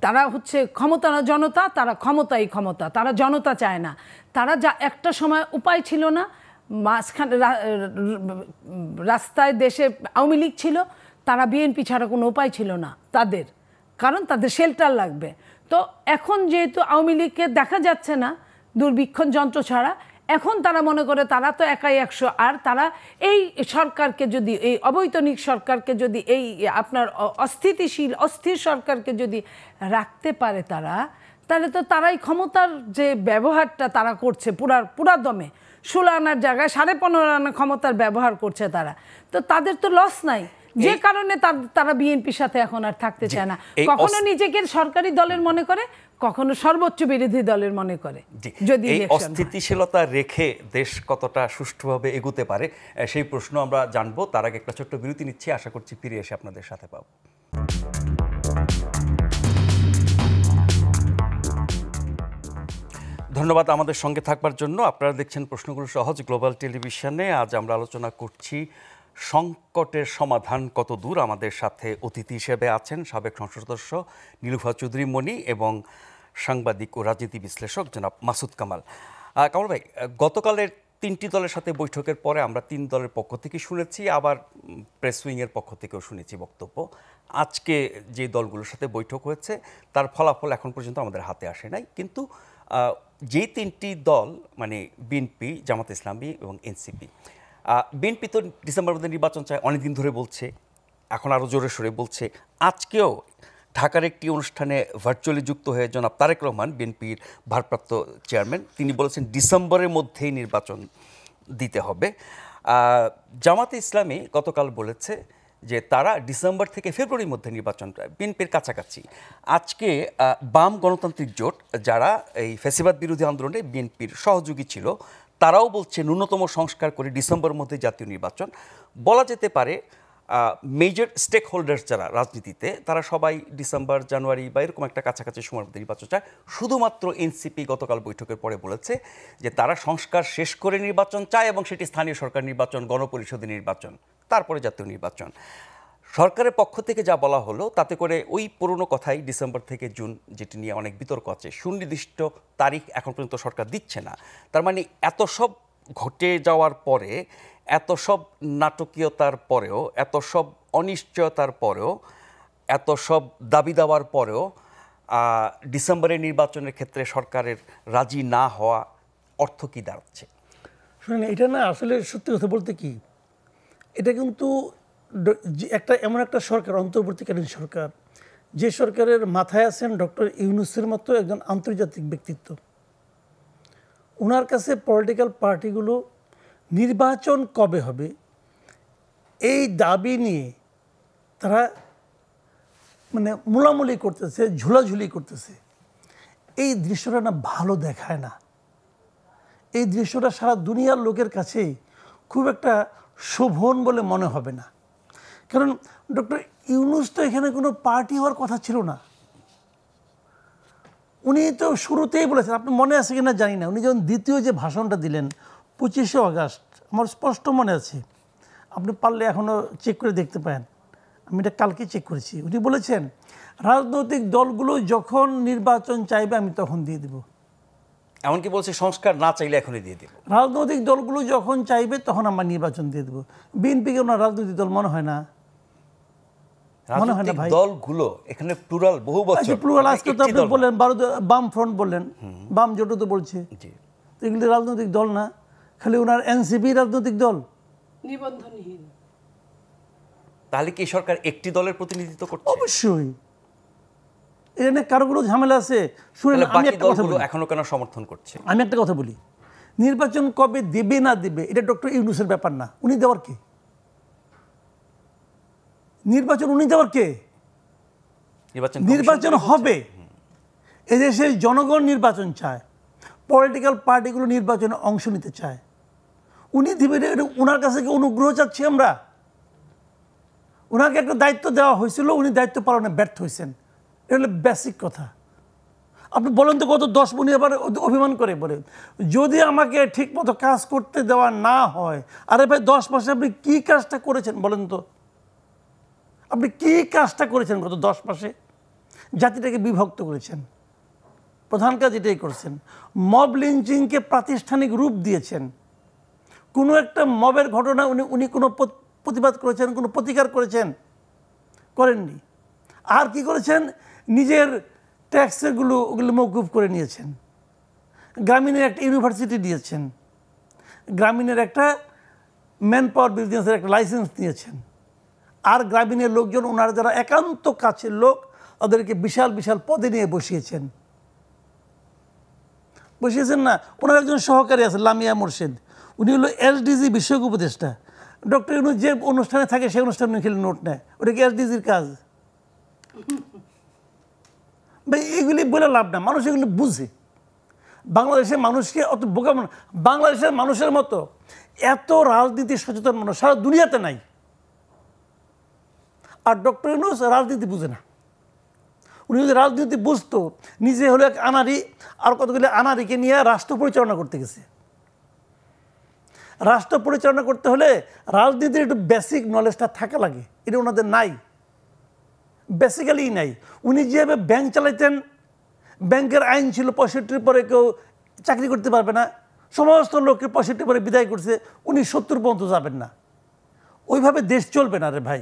[SPEAKER 3] তারা হচ্ছে ক্ষমতা না জনতা, তারা ক্ষমতাই ক্ষমতা, তারা জনতা চায় না। তারা একটা সময় উপায় ছিল না, মাঝখানে রাস্তায় দেশে আওয়ামী লীগ ছিল, তারা বিএনপি ছাড়া কোনো উপায় ছিল না তাদের, কারণ তাদের শেল্টার লাগবে। তো এখন যেহেতু আওয়ামী লীগকে দেখা যাচ্ছে না দুর্বীক্ষণ যন্ত্র ছাড়া, এখন তারা মনে করে তারা তো একাই 100, আর তারা এই সরকারকে যদি, এই অবৈতনিক সরকারকে যদি, এই আপনার অস্থিতিশীল অস্থির সরকারকে যদি রাখতে পারে তারা, তাহলে তো তারাই ক্ষমতার যে ব্যবহারটা তারা করছে পুরা দমে, 16 আনার জায়গায় 15.5 আনা ক্ষমতার ব্যবহার করছে তারা, তো তাদের তো লস নাই, যে কারণে তারা বিএনপির সাথে এখন আর থাকতে চায় না। কখনো নিজেকে সরকারি দলের মনে করে, কখনো সর্বোচ্চ বিরোধী দলের মনে করে। যদি
[SPEAKER 1] এই অস্থিতিশীলতা রেখে দেশ কতটা সুষ্ঠুভাবে এগোতে পারে সেই প্রশ্ন আমরা জানবো। তার আগে একটা ছোট্ট বিরতি নিচ্ছি, আশা করছি ফিরে এসে আপনাদের সাথে পাবো। ধন্যবাদ আমাদের সঙ্গে থাকবার জন্য। আপনারা দেখছেন প্রশ্নগুলো সহজ গ্লোবাল টেলিভিশনে। আজ আমরা আলোচনা করছি সংকটের সমাধান কত দূর। আমাদের সাথে অতিথি হিসেবে আছেন সাবেক সংসদ সদস্য নীলুফা চৌধুরী মনি এবং সাংবাদিক ও রাজনীতি বিশ্লেষক জনাব মাসুদ কামাল। কামাল ভাই, গতকালের 3টি দলের সাথে বৈঠকের পরে আমরা 3 দলের পক্ষ থেকে শুনেছি, আবার প্রেস উইংয়ের পক্ষ থেকেও শুনেছি বক্তব্য। আজকে যে দলগুলোর সাথে বৈঠক হয়েছে তার ফলাফল এখন পর্যন্ত আমাদের হাতে আসে নাই, কিন্তু যে 3টি দল মানে বিএনপি, জামাত ইসলামী এবং এনসিপি, বিএনপি তো ডিসেম্বরের মধ্যে নির্বাচন চায় অনেকদিন ধরে বলছে, এখন আরও জোরে সোরে বলছে। আজকেও ঢাকার একটি অনুষ্ঠানে ভার্চুয়ালি যুক্ত হয়ে জনাব তারেক রহমান, বিএনপির ভারপ্রাপ্ত চেয়ারম্যান, তিনি বলেছেন ডিসেম্বরের মধ্যেই নির্বাচন দিতে হবে। জামাতে ইসলামী গতকাল বলেছে যে তারা ডিসেম্বর থেকে ফেব্রুয়ারির মধ্যে নির্বাচনটা, বিএনপির কাছাকাছি। আজকে বাম গণতান্ত্রিক জোট, যারা এই ফ্যাসিবাদ বিরোধী আন্দোলনে বিএনপির সহযোগী ছিল, তারাও বলছে ন্যূনতম সংস্কার করে ডিসেম্বরের মধ্যে জাতীয় নির্বাচন। বলা যেতে পারে মেজর স্টেক হোল্ডার্স যারা রাজনীতিতে, তারা সবাই ডিসেম্বর, জানুয়ারি বা এরকম একটা কাছাকাছি সময়ের মধ্যে নির্বাচন চায়। শুধুমাত্র এনসিপি গতকাল বৈঠকের পরে বলেছে যে তারা সংস্কার শেষ করে নির্বাচন চায় এবং সেটি স্থানীয় সরকার নির্বাচন, গণপরিষদের নির্বাচন, তারপরে জাতীয় নির্বাচন। সরকারের পক্ষ থেকে যা বলা হলো তাতে করে ওই পুরনো কথাই ডিসেম্বর থেকে জুন, যেটি নিয়ে অনেক বিতর্ক আছে, সুনির্দিষ্ট তারিখ এখন পর্যন্ত সরকার দিচ্ছে না। তার মানে এত সব ঘটে যাওয়ার পরে, এত সব নাটকীয়তার পরেও, এত সব অনিশ্চয়তার পরেও, এত সব দাবি দেওয়ার পরেও ডিসেম্বরের নির্বাচনের ক্ষেত্রে সরকারের রাজি না হওয়া অর্থ কী দাঁড়াচ্ছে?
[SPEAKER 2] শুনেন, এটা না আসলে সত্যি কথা বলতে কি, এটা কিন্তু এমন একটা সরকার, অন্তর্বর্তীকালীন সরকার, যে সরকারের মাথায় আছেন ডক্টর ইউনূসের মতো একজন আন্তর্জাতিক ব্যক্তিত্ব। ওনার কাছে পলিটিক্যাল পার্টিগুলো নির্বাচন কবে হবে এই দাবি নিয়ে তারা মানে মুলামুলি করতেছে, ঝুলাঝুলি করতেছে। এই দৃশ্যটা না ভালো দেখায় না। এই দৃশ্যটা সারা দুনিয়ার লোকের কাছেই খুব একটা শোভন বলে মনে হবে না। কারণ ডক্টর ইউনূস তো এখানে কোনো পার্টি হওয়ার কথা ছিল না। উনি তো শুরুতেই বলেছেন, আপনি মনে আছে কিনা জানি না, উনি যখন দ্বিতীয় যে ভাষণটা দিলেন 25শে আগস্ট, আমার স্পষ্ট মনে আছে, আপনি পারলে এখনও চেক করে দেখতে পারেন, আমি এটা কালকে চেক করেছি। উনি বলেছেন রাজনৈতিক দলগুলো যখন নির্বাচন চাইবে আমি তখন দিয়ে দেব।
[SPEAKER 1] এমনকি বলছে সংস্কার না চাইলে এখনই দিয়ে দেব।
[SPEAKER 2] রাজনৈতিক দলগুলো যখন চাইবে তখন আমরা নির্বাচন দিয়ে দেবো। বিএনপিকে ওনার রাজনৈতিক দল মনে হয় না, মনে হয় না ভাই।
[SPEAKER 1] দলগুলো এখানে প্লুরাল, বহু বছর
[SPEAKER 2] প্লুরাল। আজকে তো আপনি বললেন বাম ফ্রন্ট বললেন, বাম জোটও তো বলছে, এগুলি রাজনৈতিক দল না, খালি ওনার এনসিপি রাজনৈতিক দল,
[SPEAKER 3] নিবন্ধনহীন।
[SPEAKER 1] তাহলে কি সরকার একটি দলের প্রতিনিধিত্ব করছে?
[SPEAKER 2] অবশ্যই এখানে কারো কোনো ঝামেলা আছে। শুনেন, আমি একটা কথা বলি,
[SPEAKER 1] এখনো কেন সমর্থন করছে?
[SPEAKER 2] আমি একটা কথা বলি, নির্বাচন কবে দেবে না দেবে এটা ডক্টর ইউনূসের ব্যাপার না। উনি দেওয়ার কে? নির্বাচন উনি দেওয়ার কে? নির্বাচন হবে, এদেশের জনগণ নির্বাচন চায়, পলিটিক্যাল পার্টিগুলো নির্বাচনে অংশ নিতে চায়। উনি দিবেন, ওনার কাছে কি অনুগ্রহ চাচ্ছি আমরা? ওনাকে একটা দায়িত্ব দেওয়া হয়েছিল, উনি দায়িত্ব পালনে ব্যর্থ হয়েছেন, এটা হলো বেসিক কথা। আপনি বলেন তো, গত 10 উনি আবার অভিমান করে বলে যদি আমাকে ঠিক মতো কাজ করতে দেওয়া না হয়, আরে ভাই 10 মাসে আপনি কি কাজটা করেছেন বলেন তো? আপনি কি কাজটা করেছেন গত 10 মাসে? জাতিটাকে বিভক্ত করেছেন, প্রধান কাজ এটাই করছেন। মব লিঞ্চিংকে প্রাতিষ্ঠানিক রূপ দিয়েছেন, কোনো একটা মবের ঘটনা উনি কোনো প্রতিবাদ করেছেন, কোনো প্রতিকার করেছেন? করেননি। আর কি করেছেন? নিজের ট্যাক্সেরগুলো ওগুলো মওকুফ করে নিয়েছেন। গ্রামীণের একটা ইউনিভার্সিটি দিয়েছেন, গ্রামীণের একটা ম্যান পাওয়ার বিজনেসের একটা লাইসেন্স নিয়েছেন। আর গ্রামীণের লোকজন, ওনারা যারা একান্ত কাছের লোক, ওদেরকে বিশাল বিশাল পদে নিয়ে বসিয়েছেন না। ওনার একজন সহকারী আছে লামিয়া মোর্শেদ, উনি হলো এসডিজি বিষয়ক উপদেষ্টা। ডক্টর ইউনূস যে অনুষ্ঠানে থাকে সেই অনুষ্ঠানে খেলে নোট নেয়, ওটা কি এসডিজির কাজ? ভাই এগুলি বলে লাভ না, মানুষ এগুলি বুঝে। বাংলাদেশের মানুষকে অত বোকা, বাংলাদেশের মানুষের মতো এত রাজনীতি সচেতন মানুষ সারা দুনিয়াতে নাই। আর ডক্টর ইউনূস রাজনীতি বুঝে না। উনি যদি রাজনীতি বুঝতো, নিজে হলো এক আনারি, আর কতগুলি আনারিকে নিয়ে রাষ্ট্র পরিচালনা করতে গেছে। রাষ্ট্র পরিচালনা করতে হলে রাজনীতির একটু বেসিক নলেজটা থাকা লাগে, এটা ওনাদের নাই, বেসিক্যালি নাই। উনি যেভাবে ব্যাংক চালাইতেন, ব্যাংকের আইন ছিল 65 পরে কেউ চাকরি করতে পারবে না, সমস্ত লোককে 65 পরে বিদায় করছে, উনি 70 পর্যন্ত যাবেন না। ওইভাবে দেশ চলবে না রে ভাই।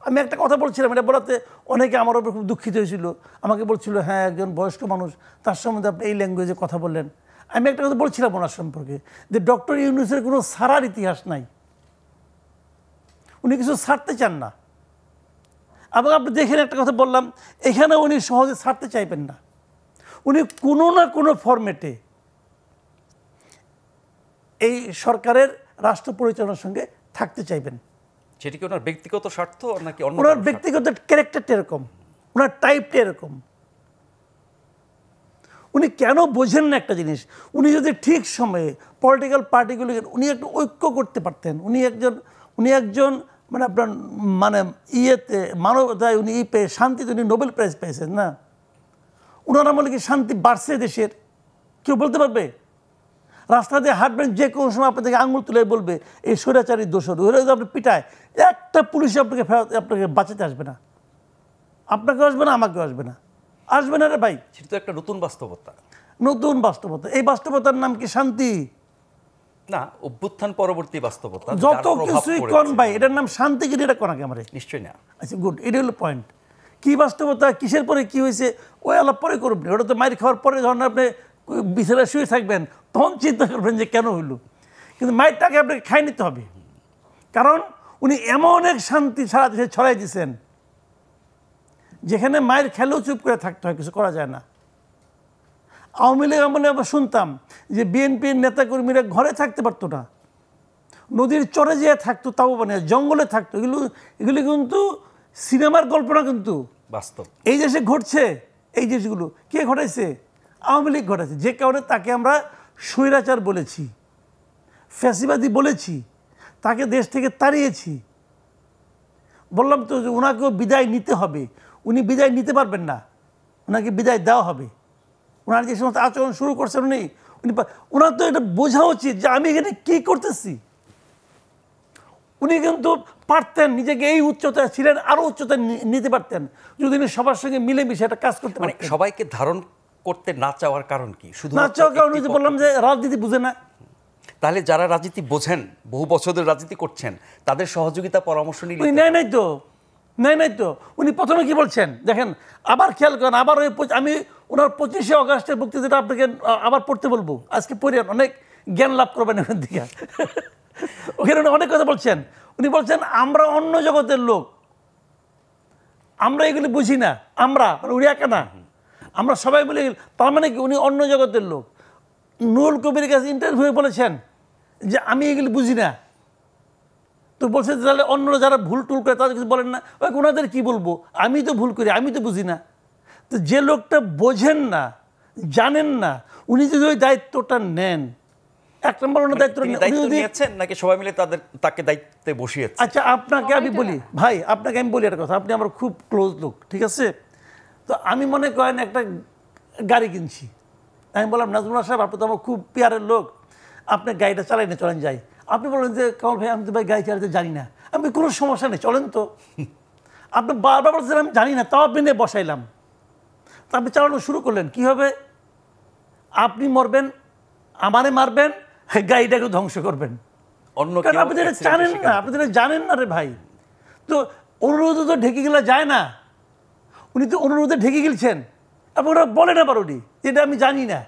[SPEAKER 2] আমি একটা কথা বলছিলাম, এটা বলাতে অনেকে আমার উপর খুব দুঃখিত হয়েছিল, আমাকে বলছিল হ্যাঁ একজন বয়স্ক মানুষ, তার সম্বন্ধে আপনি এই ল্যাঙ্গুয়েজে কথা বললেন। আমি একটা কথা বলছিলাম ওনার সম্পর্কে, যে ডক্টর ইউনূসের কোনো ছাড়ার ইতিহাস নাই, উনি কিছু ছাড়তে চান না। এবং আপনি দেখেন একটা কথা বললাম, এখানে উনি সহজে ছাড়তে চাইবেন না। উনি কোনো না কোনো ফরম্যাটে এই সরকারের রাষ্ট্র পরিচালনার সঙ্গে থাকতে চাইবেন।
[SPEAKER 1] সেটি কি ওনার ব্যক্তিগত স্বার্থ নাকি অন্য?
[SPEAKER 2] ওনার ব্যক্তিগত ক্যারেক্টারটা এরকম, ওনার টাইপটা এরকম। উনি কেন বোঝেন না একটা জিনিস, উনি যদি ঠিক সময়ে পলিটিক্যাল পার্টিগুলিকে উনি একটু ঐক্য করতে পারতেন। উনি একজন মানে আপনার মানে ইয়েতে মানবতায় উনি পেয়ে শান্তিতে উনি নোবেল প্রাইজ পেয়েছেন না। ওনার আমলে কি শান্তি বাড়ছে দেশের? কেউ বলতে পারবে? রাস্তা দিয়ে হাঁটবেন, যে কোনো সময় আপনাদেরকে আঙুল তুলে বলবে এই স্বৈরাচারী দোষর, ওরা যদি আপনি পিটায়, একটা পুলিশ আপনাকে বাঁচাতে আসবে না, আপনাকেও আসবে না, আমাকেও আসবে না, আসবে না রে ভাই।
[SPEAKER 1] সেটা তো একটা নতুন বাস্তবতা।
[SPEAKER 2] নতুন বাস্তবতা। এই বাস্তবতার নাম কি শান্তি?
[SPEAKER 1] না, অভ্যুত্থান পরবর্তী বাস্তবতা,
[SPEAKER 2] যত কিছুই কোন ভাই, এটার নাম শান্তি কি? এটা কোন আগে আমার
[SPEAKER 1] নিশ্চয়ই না।
[SPEAKER 2] আচ্ছা গুড, এটা হলো পয়েন্ট। কি বাস্তবতা, কিসের পরে কি হয়েছে ওই আলাপ পরে করবেন। ওটা তো মায়ের খাওয়ার পরে যখন আপনি বিছানায় শুয়ে থাকবেন তখন চিন্তা করবেন যে কেন হইলো, কিন্তু মায়ের টাকা আপনাকে খাই নিতে হবে। কারণ উনি এমন এক শান্তি সারা দেশে ছড়াই দিয়েছেন, যেখানে মায়ের খেলেও চুপ করে থাকতে হয়, কিছু করা যায় না। আওয়ামী লীগ আমলে আবার শুনতাম যে বিএনপির নেতাকর্মীরা ঘরে থাকতে পারতো না, নদীর চরে যেয়ে থাকতো, তাও মানে জঙ্গলে থাকতো। এগুলি কিন্তু সিনেমার গল্প না, কিন্তু
[SPEAKER 1] বাস্তব।
[SPEAKER 2] এই দেশে ঘটছে। এই জিনিসগুলো কে ঘটাইছে? আওয়ামী লীগ ঘটাইছে। যে কারণে তাকে আমরা স্বৈরাচার বলেছি, ফ্যাসিবাদী বলেছি, তাকে দেশ থেকে তাড়িয়েছি। বললাম তো যে ওনাকেও বিদায় নিতে হবে। উনি বিদায় নিতে পারবেন না, ওনাকে বিদায় দেওয়া হবে। ওনার যে সমস্ত আচরণ শুরু করছেন ওনার তো এটা বোঝা উচিত যে আমি এখানে কী করতেছি। উনি কিন্তু পারতেন, নিজেকে এই উচ্চতায় ছিলেন, আরও উচ্চতায় নিতে পারতেন যদি উনি সবার সঙ্গে মিলেমিশে একটা কাজ করতে
[SPEAKER 1] মানে
[SPEAKER 2] পারতেন।
[SPEAKER 1] সবাইকে ধারণ করতে না চাওয়ার কারণ কি? শুধু
[SPEAKER 2] না চাওয়ার কারণ যে বললাম যে রাজনীতি বুঝে না।
[SPEAKER 1] তাহলে যারা রাজনীতি বোঝেন, বহু বছরের রাজনীতি করছেন, তাদের সহযোগিতা পরামর্শ নিলে
[SPEAKER 2] উনি নাই তো উনি প্রথমে কি বলছেন দেখেন, আবার খেয়াল করেন। আবার ওই আমি ওনার 25শে অগাস্টের বক্তৃতাটা আপনাকে আবার পড়তে বলবো, আজকে পড়ে অনেক জ্ঞান লাভ করবেন এখান থেকে। ওখানে অনেক কথা বলছেন। উনি বলছেন আমরা অন্য জগতের লোক, আমরা এগুলি বুঝি না। আমরা উনি একা না, আমরা সবাই বলি। তার মানে কি উনি অন্য জগতের লোক। নুরুল কবির কাছে ইন্টারভিউ বলেছেন যে আমি এগুলি বুঝি না। তো বলছে তাহলে অন্য যারা ভুল টুল করে তাদের কিছু বলেন না। ওনাদের কি বলবো, আমি তো ভুল করি, আমি তো বুঝি না। তো যে লোকটা বোঝেন না, জানেন না, উনি যদি ওই দায়িত্বটা নেন, এক নম্বর ওনার দায়িত্ব
[SPEAKER 1] নিয়েছেন নাকি সবাই মিলে তাকে দায়িত্বে বসিয়েছে?
[SPEAKER 2] আচ্ছা আপনাকে আমি বলি ভাই, আপনাকে আমি বলি একটা কথা, আপনি আমার খুব ক্লোজ লোক, ঠিক আছে? তো আমি মনে করেন একটা গাড়ি কিনছি, আমি বললাম নাজমুল্লাহ সাহেব আপনি তো আমার খুব পিয়ারের লোক, আপনি গাড়িটা চালাই না, চলেন যাই। আপনি বলেন যে কামাল ভাই আমি তো ভাই গাড়ি চালাতে জানি না। আমি কোনো সমস্যা নেই, চলেন তো। আপনি বারবার বলছেন আমি জানি না, তাও আপনি নিয়ে বসাইলাম। তা আপনি চালানো শুরু করলেন, কি হবে? আপনি মরবেন, আমারে মারবেন, গাড়িটাকে ধ্বংস করবেন।
[SPEAKER 1] অন্য
[SPEAKER 2] কারণ
[SPEAKER 1] কেউ
[SPEAKER 2] আপনি এটা
[SPEAKER 1] accident-এর
[SPEAKER 2] জানেন
[SPEAKER 1] শিকার
[SPEAKER 2] না,
[SPEAKER 1] হতে
[SPEAKER 2] আপনি এটা জানেন না রে ভাই। তো অনুরোধ তো ঢেকে গেলে যায় না, উনি তো অনুরোধে ঢেকে গেলছেন, আপনি ওরা বলেন আবার উনি এটা আমি জানি না।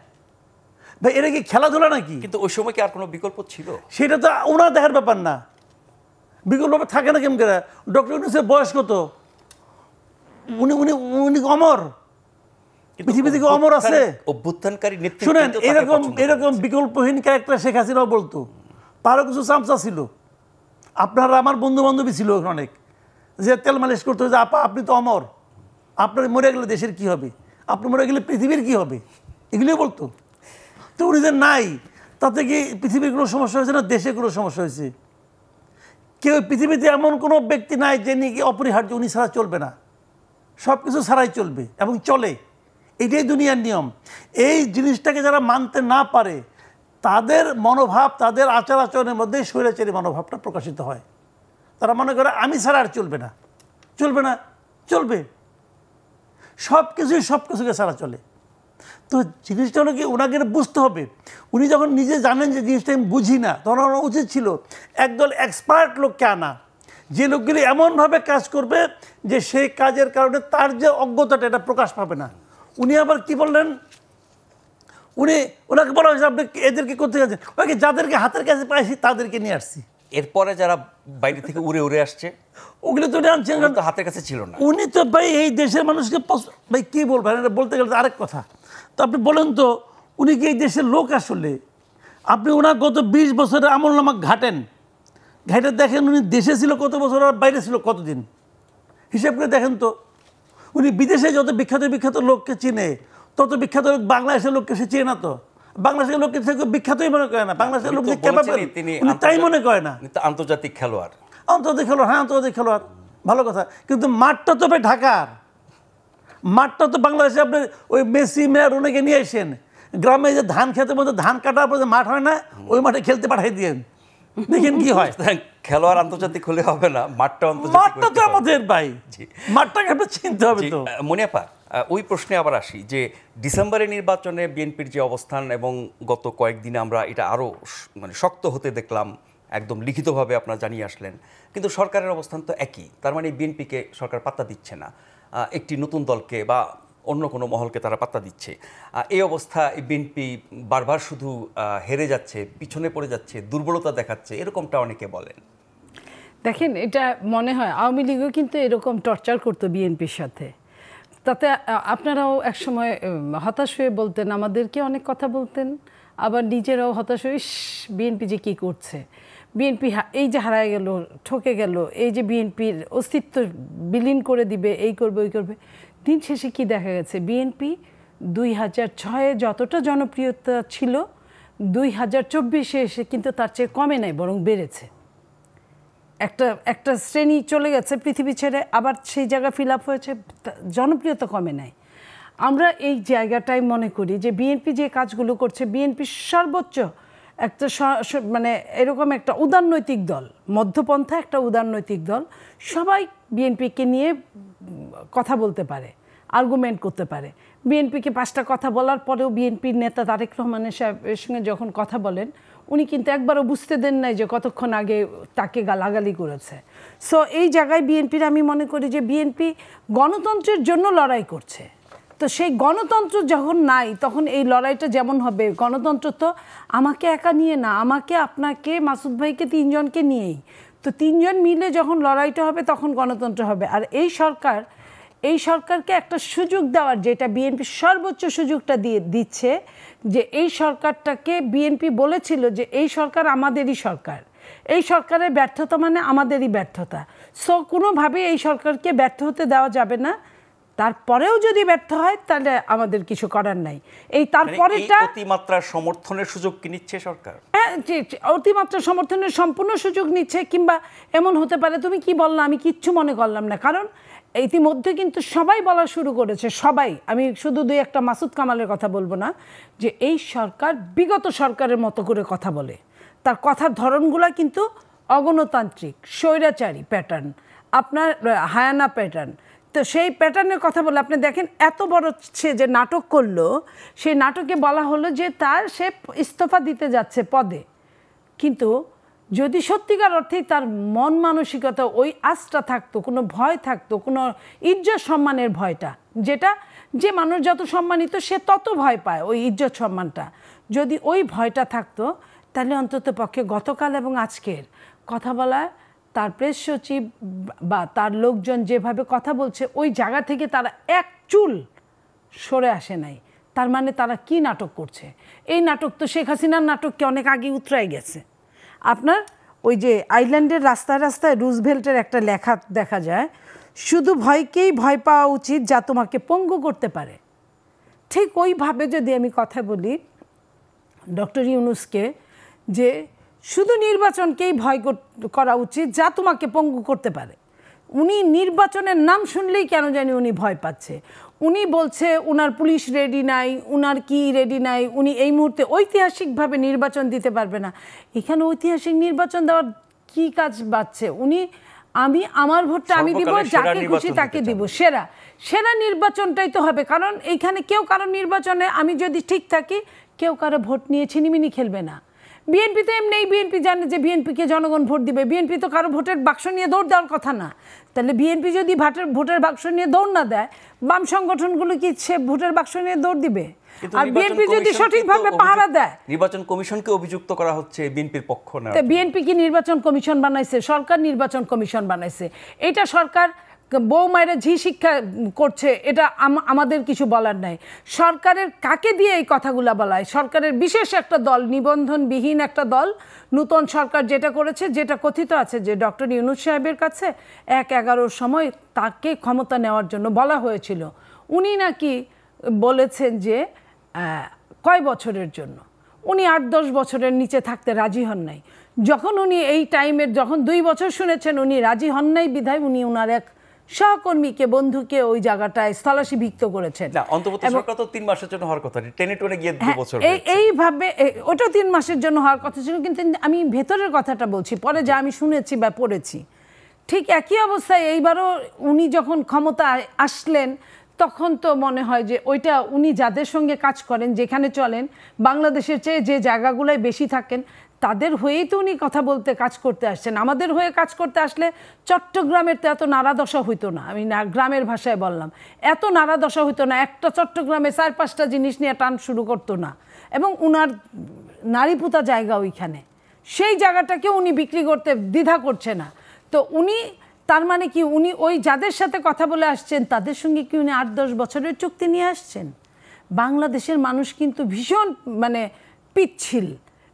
[SPEAKER 2] ভাই এটা কি খেলাধুলা নাকি?
[SPEAKER 1] কিন্তু ওই সময় কি আর কোনো বিকল্প ছিল?
[SPEAKER 2] সেটা তো ওনার দেখার ব্যাপার না, বিকল্প থাকে না কেমন করে। ডক্টর ইউনূসের বয়স কত? উনি উনি উনি অমর, পৃথিবী থেকে অমর আছে।
[SPEAKER 1] অভ্যুত্থানকারী নেতৃত্ব
[SPEAKER 2] শুনেন,
[SPEAKER 1] কিন্তু তাকে
[SPEAKER 2] এরকম
[SPEAKER 1] পছন্দ
[SPEAKER 2] এরকম
[SPEAKER 1] করেছে।
[SPEAKER 2] বিকল্পহীন ক্যারেক্টার শেখ হাসিনাও বলতো, তারও কিছু চামচা ছিল। আপনারা আমার বন্ধু বান্ধবী ছিল অনেক, যে তেল মালিশ করতো যে আপা আপনি তো অমর, আপনার মরে গেলে দেশের কি হবে, আপনি মরে গেলে পৃথিবীর কি হবে, এগুলোই বলতো। তো উনি যে নাই, তাতে কি পৃথিবীর কোনো সমস্যা হয়েছে না দেশে কোনো সমস্যা হয়েছে? কেউ পৃথিবীতে এমন কোনো ব্যক্তি নাই যে নাকি অপরিহার্য, উনি ছাড়া চলবে না, সব কিছু ছাড়াই চলবে এবং চলে, এটাই দুনিয়ার নিয়ম। এই জিনিসটাকে যারা মানতে না পারে তাদের মনোভাব, তাদের আচার আচরণের মধ্যে স্বৈরাচারী মনোভাবটা প্রকাশিত হয়। তারা মনে করে আমি ছাড়া আর চলবে না, চলবে না, চলবে, সব কিছুই সব কিছুকে ছাড়া চলে। তো জিনিসটা হলো কি, ওনাকে বুঝতে হবে। উনি যখন নিজে জানেন যে জিনিসটা আমি বুঝি না, তখন ওনার উচিত ছিল একদল এক্সপার্ট লোককে আনা, যে লোকগুলি এমনভাবে কাজ করবে যে সেই কাজের কারণে তার যে অজ্ঞতাটা এটা প্রকাশ পাবে না। উনি আবার কি বললেন, ওনাকে বলা হয়েছে আপনি এদেরকে করতে গেছেন, ওকে যাদেরকে হাতের কাছে পাইছি তাদেরকে নিয়ে আসছি।
[SPEAKER 1] এরপরে যারা বাইরে থেকে উড়ে উড়ে আসছে
[SPEAKER 2] ওগুলো তো আনছেন,
[SPEAKER 1] ওগুলো তো হাতের কাছে ছিল না।
[SPEAKER 2] উনি তো ভাই এই দেশের মানুষকে ভাই কী বলবেন, এটা বলতে গেলে আরেক কথা। তো আপনি বলেন তো, উনি কি এই দেশের লোক আসলে? আপনি ওনার গত 20 বছরের আমলনামা ঘাটে দেখেন, উনি দেশে ছিল কত বছর আর বাইরে ছিল কতদিন, হিসাব করে দেখেন তো। উনি বিদেশে যত বিখ্যাত বিখ্যাত লোককে চিনে, তত বিখ্যাত লোক বাংলাদেশের লোককে সে চেনে না। তো বাংলাদেশের লোককে সে বিখ্যাতই মনে করে না, বাংলাদেশের লোক যে ক্যাপাবল উনি তাই মনে করে না।
[SPEAKER 1] আন্তর্জাতিক খেলোয়াড়,
[SPEAKER 2] আন্তর্জাতিক খেলোয়াড়, হ্যাঁ আন্তর্জাতিক খেলোয়াড়, ভালো কথা। কিন্তু মাঠটা তো ভাই ঢাকার, মাঠটা তো বাংলাদেশে। আপনি ওই মেসি ম্যারাডোনাকে নিয়ে আসেন, গ্রামে যে ধান খেতের মধ্যে ধান কাটার পর যে মাঠ হয় না, ওই মাঠে খেলতে পাঠাই দিয়েন, দেখেন কি হয়।
[SPEAKER 1] খেলোয়াড় আন্তর্জাতিক হলে হবে না, মাঠটা
[SPEAKER 2] মাঠটা তো আমাদের ভাই, মাঠটাকে আপনার চিনতে হবে তো।
[SPEAKER 1] মনিয়াপা, ওই প্রশ্নে আবার আসি যে ডিসেম্বরের নির্বাচনে বিএনপির যে অবস্থান এবং গত কয়েকদিনে আমরা এটা আরও মানে শক্ত হতে দেখলাম, একদম লিখিতভাবে আপনারা জানিয়ে আসলেন, কিন্তু সরকারের অবস্থান তো একই। তার মানে বিএনপিকে সরকার পাত্তা দিচ্ছে না, একটি নতুন দলকে বা অন্য কোনো মহলকে তারা পাত্তা দিচ্ছে। এই অবস্থা বিএনপি বারবার শুধু হেরে যাচ্ছে, পিছনে পড়ে যাচ্ছে, দুর্বলতা দেখাচ্ছে, এরকমটা অনেকে বলেন।
[SPEAKER 3] দেখেন, এটা মনে হয় আওয়ামী লীগও কিন্তু এরকম টর্চার করতো বিএনপির সাথে। তাতে আপনারাও একসময় হতাশ হয়ে বলতেন, আমাদেরকে অনেক কথা বলতেন, আবার নিজেরাও হতাশ হয়ে বিএনপি যে কী করছে, বিএনপি এই যে হারায় গেল, ঠকে গেল, এই যে বিএনপির অস্তিত্ব বিলীন করে দিবে, এই করবে ওই করবে। দিন শেষে কি দেখা গেছে, বিএনপি 2006-এ যতটা জনপ্রিয়তা ছিল 2024-এ এসে কিন্তু তার চেয়ে কমে নাই, বরং বেড়েছে। একটা শ্রেণী চলে গেছে পৃথিবী ছেড়ে, আবার সেই জায়গা ফিল আপ হয়েছে, জনপ্রিয়তা কমে নাই। আমরা এই জায়গাটাই মনে করি যে বিএনপি যে কাজগুলো করছে, বিএনপি সর্বোচ্চ একটা মানে এরকম একটা উদারনৈতিক দল, মধ্যপন্থা একটা উদারনৈতিক দল, সবাই বিএনপিকে নিয়ে কথা বলতে পারে, আর্গুমেন্ট করতে পারে। বিএনপিকে 5টা কথা বলার পরেও বিএনপির নেতা তারেক রহমানের সাহেবের সঙ্গে যখন কথা বলেন, উনি কিন্তু একবারও বুঝতে দেন নাই যে কতক্ষণ আগে তাকে গালাগালি করেছে। সো এই জায়গায় বিএনপির আমি মনে করি যে বিএনপি গণতন্ত্রের জন্য লড়াই করছে। তো সেই গণতন্ত্র যখন নাই, তখন এই লড়াইটা যেমন হবে, গণতন্ত্র তো আমাকে একা নিয়ে না, আমাকে, আপনাকে, মাসুদ ভাইকে, 3 জনকে নিয়েই। তো 3 জন মিলে যখন লড়াইটা হবে তখন গণতন্ত্র হবে। আর এই সরকারকে একটা সুযোগ দেওয়ার, যেটা বিএনপি সর্বোচ্চ সুযোগটা দিচ্ছে, যে এই সরকারটাকে বিএনপি বলেছিল যে এই সরকার আমাদেরই সরকার, এই সরকারের ব্যর্থতা মানে আমাদেরই ব্যর্থতা। সো কোনোভাবে এই সরকারকে ব্যর্থ হতে দেওয়া যাবে না। তারপরেও যদি ব্যর্থ হয় তাহলে আমাদের কিছু করার নাই। এই তারপরেটা
[SPEAKER 1] অতিমাত্রার সমর্থনের সুযোগ কি নিচ্ছে সরকার?
[SPEAKER 3] হ্যাঁ, অতিমাত্রা সমর্থনের সম্পূর্ণ সুযোগ নিচ্ছে। কিংবা এমন হতে পারে, তুমি কি বললা, আমি কিচ্ছু মনে করলাম না, কারণ ইতিমধ্যে কিন্তু সবাই বলা শুরু করেছে, সবাই, আমি শুধু 2-1টা মাসুদ কামালের কথা বলবো না, যে এই সরকার বিগত সরকারের মতো করে কথা বলে, তার কথার ধরনগুলা কিন্তু অগণতান্ত্রিক, স্বৈরাচারী প্যাটার্ন, আপনার হায়ানা প্যাটার্ন। তো সেই প্যাটার্নের কথা বলে আপনি দেখেন, এত বড় সে যে নাটক করলো, সেই নাটকে বলা হলো যে সে ইস্তফা দিতে যাচ্ছে পদে, কিন্তু যদি সত্যিকার অর্থেই তার মন মানসিকতা ওই আস্থা থাকতো, কোনো ভয় থাকতো, কোনো ইজ্জত সম্মানের ভয়টা, যেটা যে মানুষ যত সম্মানিত সে তত ভয় পায়, ওই ইজ্জত সম্মানটা যদি ওই ভয়টা থাকতো, তাহলে অন্তত পক্ষে গতকাল এবং আজকের কথা বলায় তার প্রেস সচিব বা তার লোকজন যেভাবে কথা বলছে ওই জায়গা থেকে তারা এক চুল সরে আসে নাই। তার মানে তারা কি নাটক করছে? এই নাটক তো শেখ হাসিনার নাটককে অনেক আগে উতরাই গেছে। আপনার ওই যে আইল্যান্ডের রাস্তায় রাস্তায় রুজভেল্টের একটা লেখা দেখা যায়, শুধু ভয়কেই ভয় পাওয়া উচিত যা তোমাকে পঙ্গু করতে পারে। ঠিক ওইভাবে যদি আমি কথা বলি ডক্টর ইউনূসকে, যে শুধু নির্বাচনকেই ভয় করা উচিত যা তোমাকে পঙ্গু করতে পারে। উনি নির্বাচনের নাম শুনলেই কেন জানি উনি ভয় পাচ্ছে। উনি বলছে উনার পুলিশ রেডি নাই, উনার কি রেডি নাই, উনি এই মুহূর্তে ঐতিহাসিকভাবে নির্বাচন দিতে পারবে না। এখানে ঐতিহাসিক নির্বাচন দেওয়ার কি কাজ বাড়ছে? উনি আমার ভোটটা আমি দিব, যাকে খুশি তাকে দিব, সেরা নির্বাচনটাই তো হবে। কারণ এইখানে কেউ কারো নির্বাচনে আমি যদি ঠিক থাকি, কেউ কারো ভোট নিয়ে ছিনিমিনি খেলবে না। বিএনপি তো এমনি, বিএনপি জানে যে বিএনপিকে জনগণ ভোট দিবে। বিএনপি তো কারো ভোটের বাক্স নিয়ে দৌড় দেওয়ার কথা না। তাহলে বিএনপি যদি ভোটের বাক্স নিয়ে দৌড় না দেয়, বাম সংগঠনগুলো কি সে ভোটের বাক্স নিয়ে দৌড় দিবে? আর বিএনপি যদি সঠিকভাবে পাহারা দেয়,
[SPEAKER 1] নির্বাচন কমিশনকে অভিযুক্ত করা হচ্ছে বিএনপির পক্ষ না।
[SPEAKER 3] বিএনপি কি নির্বাচন কমিশন বানাইছে? সরকার নির্বাচন কমিশন বানাইছে। এটা সরকার বউ মায়েরা ঝি শিক্ষা করছে, এটা আমাদের কিছু বলার নাই। সরকারের কাকে দিয়ে এই কথাগুলো বলায়? সরকারের বিশেষ একটা দল, নিবন্ধনবিহীন একটা দল, নূতন সরকার যেটা করেছে, যেটা কথিত আছে যে ডক্টর ইউনূস সাহেবের কাছে 1/11 সময় তাকে ক্ষমতা নেওয়ার জন্য বলা হয়েছিল। উনি নাকি বলেছেন যে কয় বছরের জন্য, উনি 8-10 বছরের নিচে থাকতে রাজি হন নাই। যখন উনি এই টাইমের যখন 2 বছর শুনেছেন উনি রাজি হন নাই, বিধায় উনি ওনার এক সহকর্মীকে, বন্ধুকে ওই জায়গাটায় স্থলাভিষিক্ত করেছেন।
[SPEAKER 1] না, অন্তর্বর্তী সরকার তো 3 মাসের জন্য হওয়ার কথা, টেনে টুনে গিয়ে 2 বছর
[SPEAKER 3] এইভাবে ওটা 3 মাসের জন্য হওয়ার কথা ছিল। কিন্তু আমি ভেতরের কথাটা বলছি, পরে যা আমি শুনেছি বা পড়েছি, ঠিক একই অবস্থায় এইবারও উনি যখন ক্ষমতায় আসলেন, তখন তো মনে হয় যে ওইটা উনি যাদের সঙ্গে কাজ করেন, যেখানে চলেন, বাংলাদেশের চেয়ে যে জায়গাগুলোয় বেশি থাকেন, তাদের হয়েই তো উনি কথা বলতে, কাজ করতে আসছেন। আমাদের হয়ে কাজ করতে আসলে চট্টগ্রামের তো এত নাড়াদশা হইতো না। আমি গ্রামের ভাষায় বললাম, এত নাড়াদশা হইতো না। একটা চট্টগ্রামে 4-5টা জিনিস নিয়ে টান শুরু করতো না। এবং উনার নারীপুতা জায়গা ওইখানে, সেই জায়গাটাকে উনি বিক্রি করতে দ্বিধা করছে না। তো উনি তার মানে কি, উনি ওই যাদের সাথে কথা বলে আসছেন তাদের সঙ্গে কি উনি 8-10 বছরের চুক্তি নিয়ে আসছেন? বাংলাদেশের মানুষ কিন্তু ভীষণ পিচ্ছিল।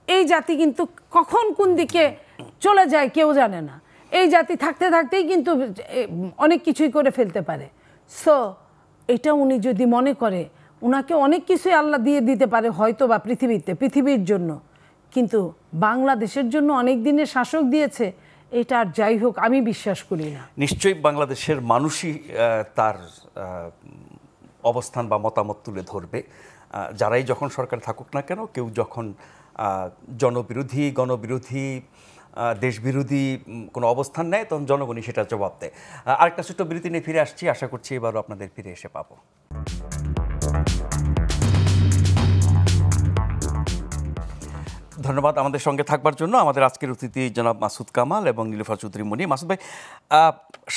[SPEAKER 3] এই জাতি কিন্তু কখন কোন দিকে চলে যায় কেউ জানে না। এই জাতি থাকতে থাকতেই কিন্তু অনেক কিছুই করে ফেলতে পারে। সো এটা উনি যদি মনে করে, উনাকে অনেক কিছুই আল্লাহ দিয়ে দিতে পারে হয়তো বা পৃথিবীর জন্য, কিন্তু বাংলাদেশের জন্য অনেক দিনের শাসক দিয়েছে, এটা আর যাই হোক আমি বিশ্বাস করি না।
[SPEAKER 1] নিশ্চয়ই বাংলাদেশের মানুষই তার অবস্থান বা মতামত তুলে ধরবে। যারাই যখন সরকার থাকুক না কেন, কেউ যখন জনবিরোধী, গণবিরোধী, দেশবিরোধী কোনো অবস্থান নেয়, তখন জনগণই সেটা জবাব দেয়। আরেকটা ছোট্ট বিরতি নিয়ে ফিরে আসছি, আশা করছি এবারও আপনাদের ফিরে এসে পাবো। ধন্যবাদ আমাদের সঙ্গে থাকবার জন্য। আমাদের আজকের অতিথি জনাব মাসুদ কামাল এবং নীলুফার চৌধুরী মনি। মাসুদ ভাই,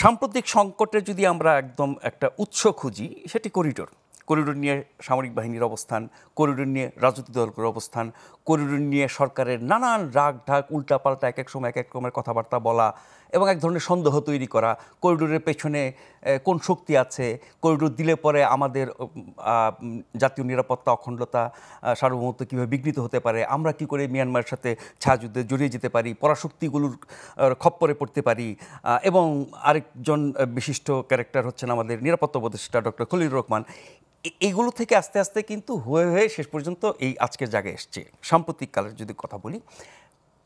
[SPEAKER 1] সাম্প্রতিক সংকটে যদি আমরা একদম একটা উৎস খুঁজি, সেটি করিডোর নিয়ে সামরিক বাহিনীর অবস্থান, করিডোর নিয়ে রাজনৈতিক দলগুলোর অবস্থান, করিডোর নিয়ে সরকারের নানান রাগ ঢাক, উল্টাপাল্টা এক এক সময় এক এক রকমের কথাবার্তা বলা এবং এক ধরনের সন্দেহ তৈরি করা, করিডোরের পেছনে কোন শক্তি আছে, করিডোর দিলে পরে আমাদের জাতীয় নিরাপত্তা, অখণ্ডতা, সার্বভৌমত্ব কীভাবে বিঘ্নিত হতে পারে, আমরা কী করে মিয়ানমারের সাথে ছায়াযুদ্ধে জড়িয়ে যেতে পারি, পরাশক্তিগুলোর খপ্পরে পড়তে পারি। এবং আরেকজন বিশিষ্ট ক্যারেক্টার হচ্ছেন আমাদের নিরাপত্তা উপদেষ্টা ডক্টর খলিলুর রহমান। এইগুলো থেকে আস্তে আস্তে কিন্তু হয়ে শেষ পর্যন্ত এই আজকের জায়গায় এসছে। সাম্প্রতিক কালের যদি কথা বলি,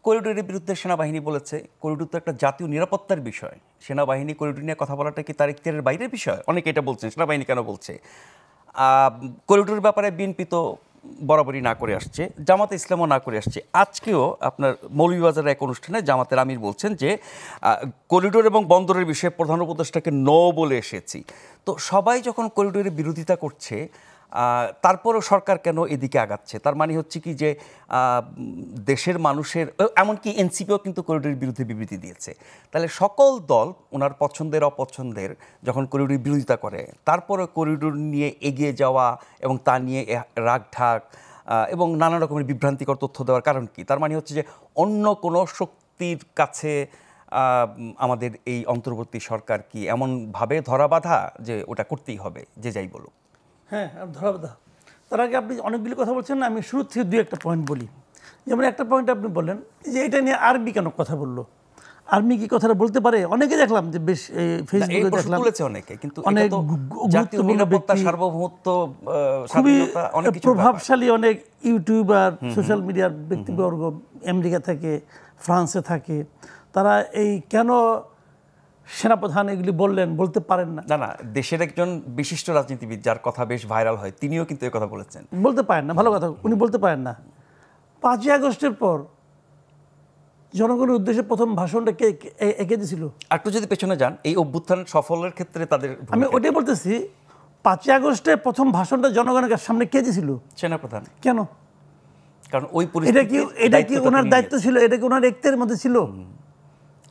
[SPEAKER 1] করিডোরের বিরুদ্ধে সেনাবাহিনী বলেছে করিডোর তো একটা জাতীয় নিরাপত্তার বিষয়। সেনাবাহিনী করিডোর নিয়ে কথা বলাটা কি তার ইখতিয়ারের বাইরের বিষয়? অনেকে এটা বলছেন, সেনাবাহিনী কেন বলছে? করিডোরের ব্যাপারে বিএনপি তো বরাবরই না করে আসছে, জামাতে ইসলামও না করে আসছে। আজকেও আপনার মৌলভীবাজারের এক অনুষ্ঠানে জামাতের আমির বলছেন যে করিডোর এবং বন্দরের বিষয়ে প্রধান উপদেষ্টাকে নো বলে এসেছি। তো সবাই যখন করিডোরের বিরোধিতা করছে, তারপরেও সরকার কেন এদিকে আগাচ্ছে? তার মানে হচ্ছে কি যে দেশের মানুষের, এমনকি এনসিপিও কিন্তু করিডোরের বিরুদ্ধে বিবৃতি দিয়েছে। তাহলে সকল দল ওনার পছন্দের অপছন্দের যখন করিডোরের বিরোধিতা করে, তারপরে করিডোর নিয়ে এগিয়ে যাওয়া এবং তা নিয়ে রাগঢাক এবং নানা রকমের বিভ্রান্তিকর তথ্য দেওয়ার কারণ কি? তার মানে হচ্ছে যে অন্য কোনো শক্তির কাছে আমাদের এই অন্তর্বর্তী সরকার কি এমনভাবে ধরাবাঁধা যে ওটা করতেই হবে যে যাই বলুক?
[SPEAKER 2] হ্যাঁ, ধরাবাঁধা। তার আগে আপনি অনেকগুলি কথা বলছেন না, আমি শুরু থেকে 2-1টা পয়েন্ট বলি। যেমন একটা পয়েন্ট আপনি বললেন যে এটা নিয়ে আর্মি কেন কথা বললো, আর্মি কি কথাটা বলতে পারে? অনেকে দেখলাম যে বেশ ফেসবুকে দেখলাম
[SPEAKER 1] অনেকে, কিন্তু
[SPEAKER 2] অনেক গুরুত্বপূর্ণ ব্যক্তি,
[SPEAKER 1] সার্বভৌমত্ব,
[SPEAKER 2] খুবই প্রভাবশালী অনেক ইউটিউবার, সোশ্যাল মিডিয়ার ব্যক্তিবর্গ আমেরিকা থেকে, ফ্রান্সে থাকে, তারা এই কেন সেনাপ্রধান এগুলি বললেন বলতে পারেন না?
[SPEAKER 1] না, দেশের একজন বিশিষ্ট রাজনীতিবিদ যার কথা বেশ ভাইরাল হয়, তিনিও কিন্তু এই কথা বলেছেন।
[SPEAKER 2] বলতে পারেন না, ভালো কথা, উনি বলতে পারেন না। 5ই আগস্টের পর জনগণের উদ্দেশ্যে প্রথম ভাষণটা কে এঁকে দিয়েছিল?
[SPEAKER 1] একটু যদি পেছনে যান, এই অভ্যুত্থান সফলের ক্ষেত্রে তাদের,
[SPEAKER 2] আমি ওটাই বলতেছি, 5ই আগস্টে প্রথম ভাষণটা জনগণের সামনে কে দিয়েছিল?
[SPEAKER 1] সেনাপ্রধান।
[SPEAKER 2] কেন?
[SPEAKER 1] কারণ ওই
[SPEAKER 2] এটা কি ওনার দায়িত্ব ছিল? এটা কি ওনার এক্তের মধ্যে ছিল?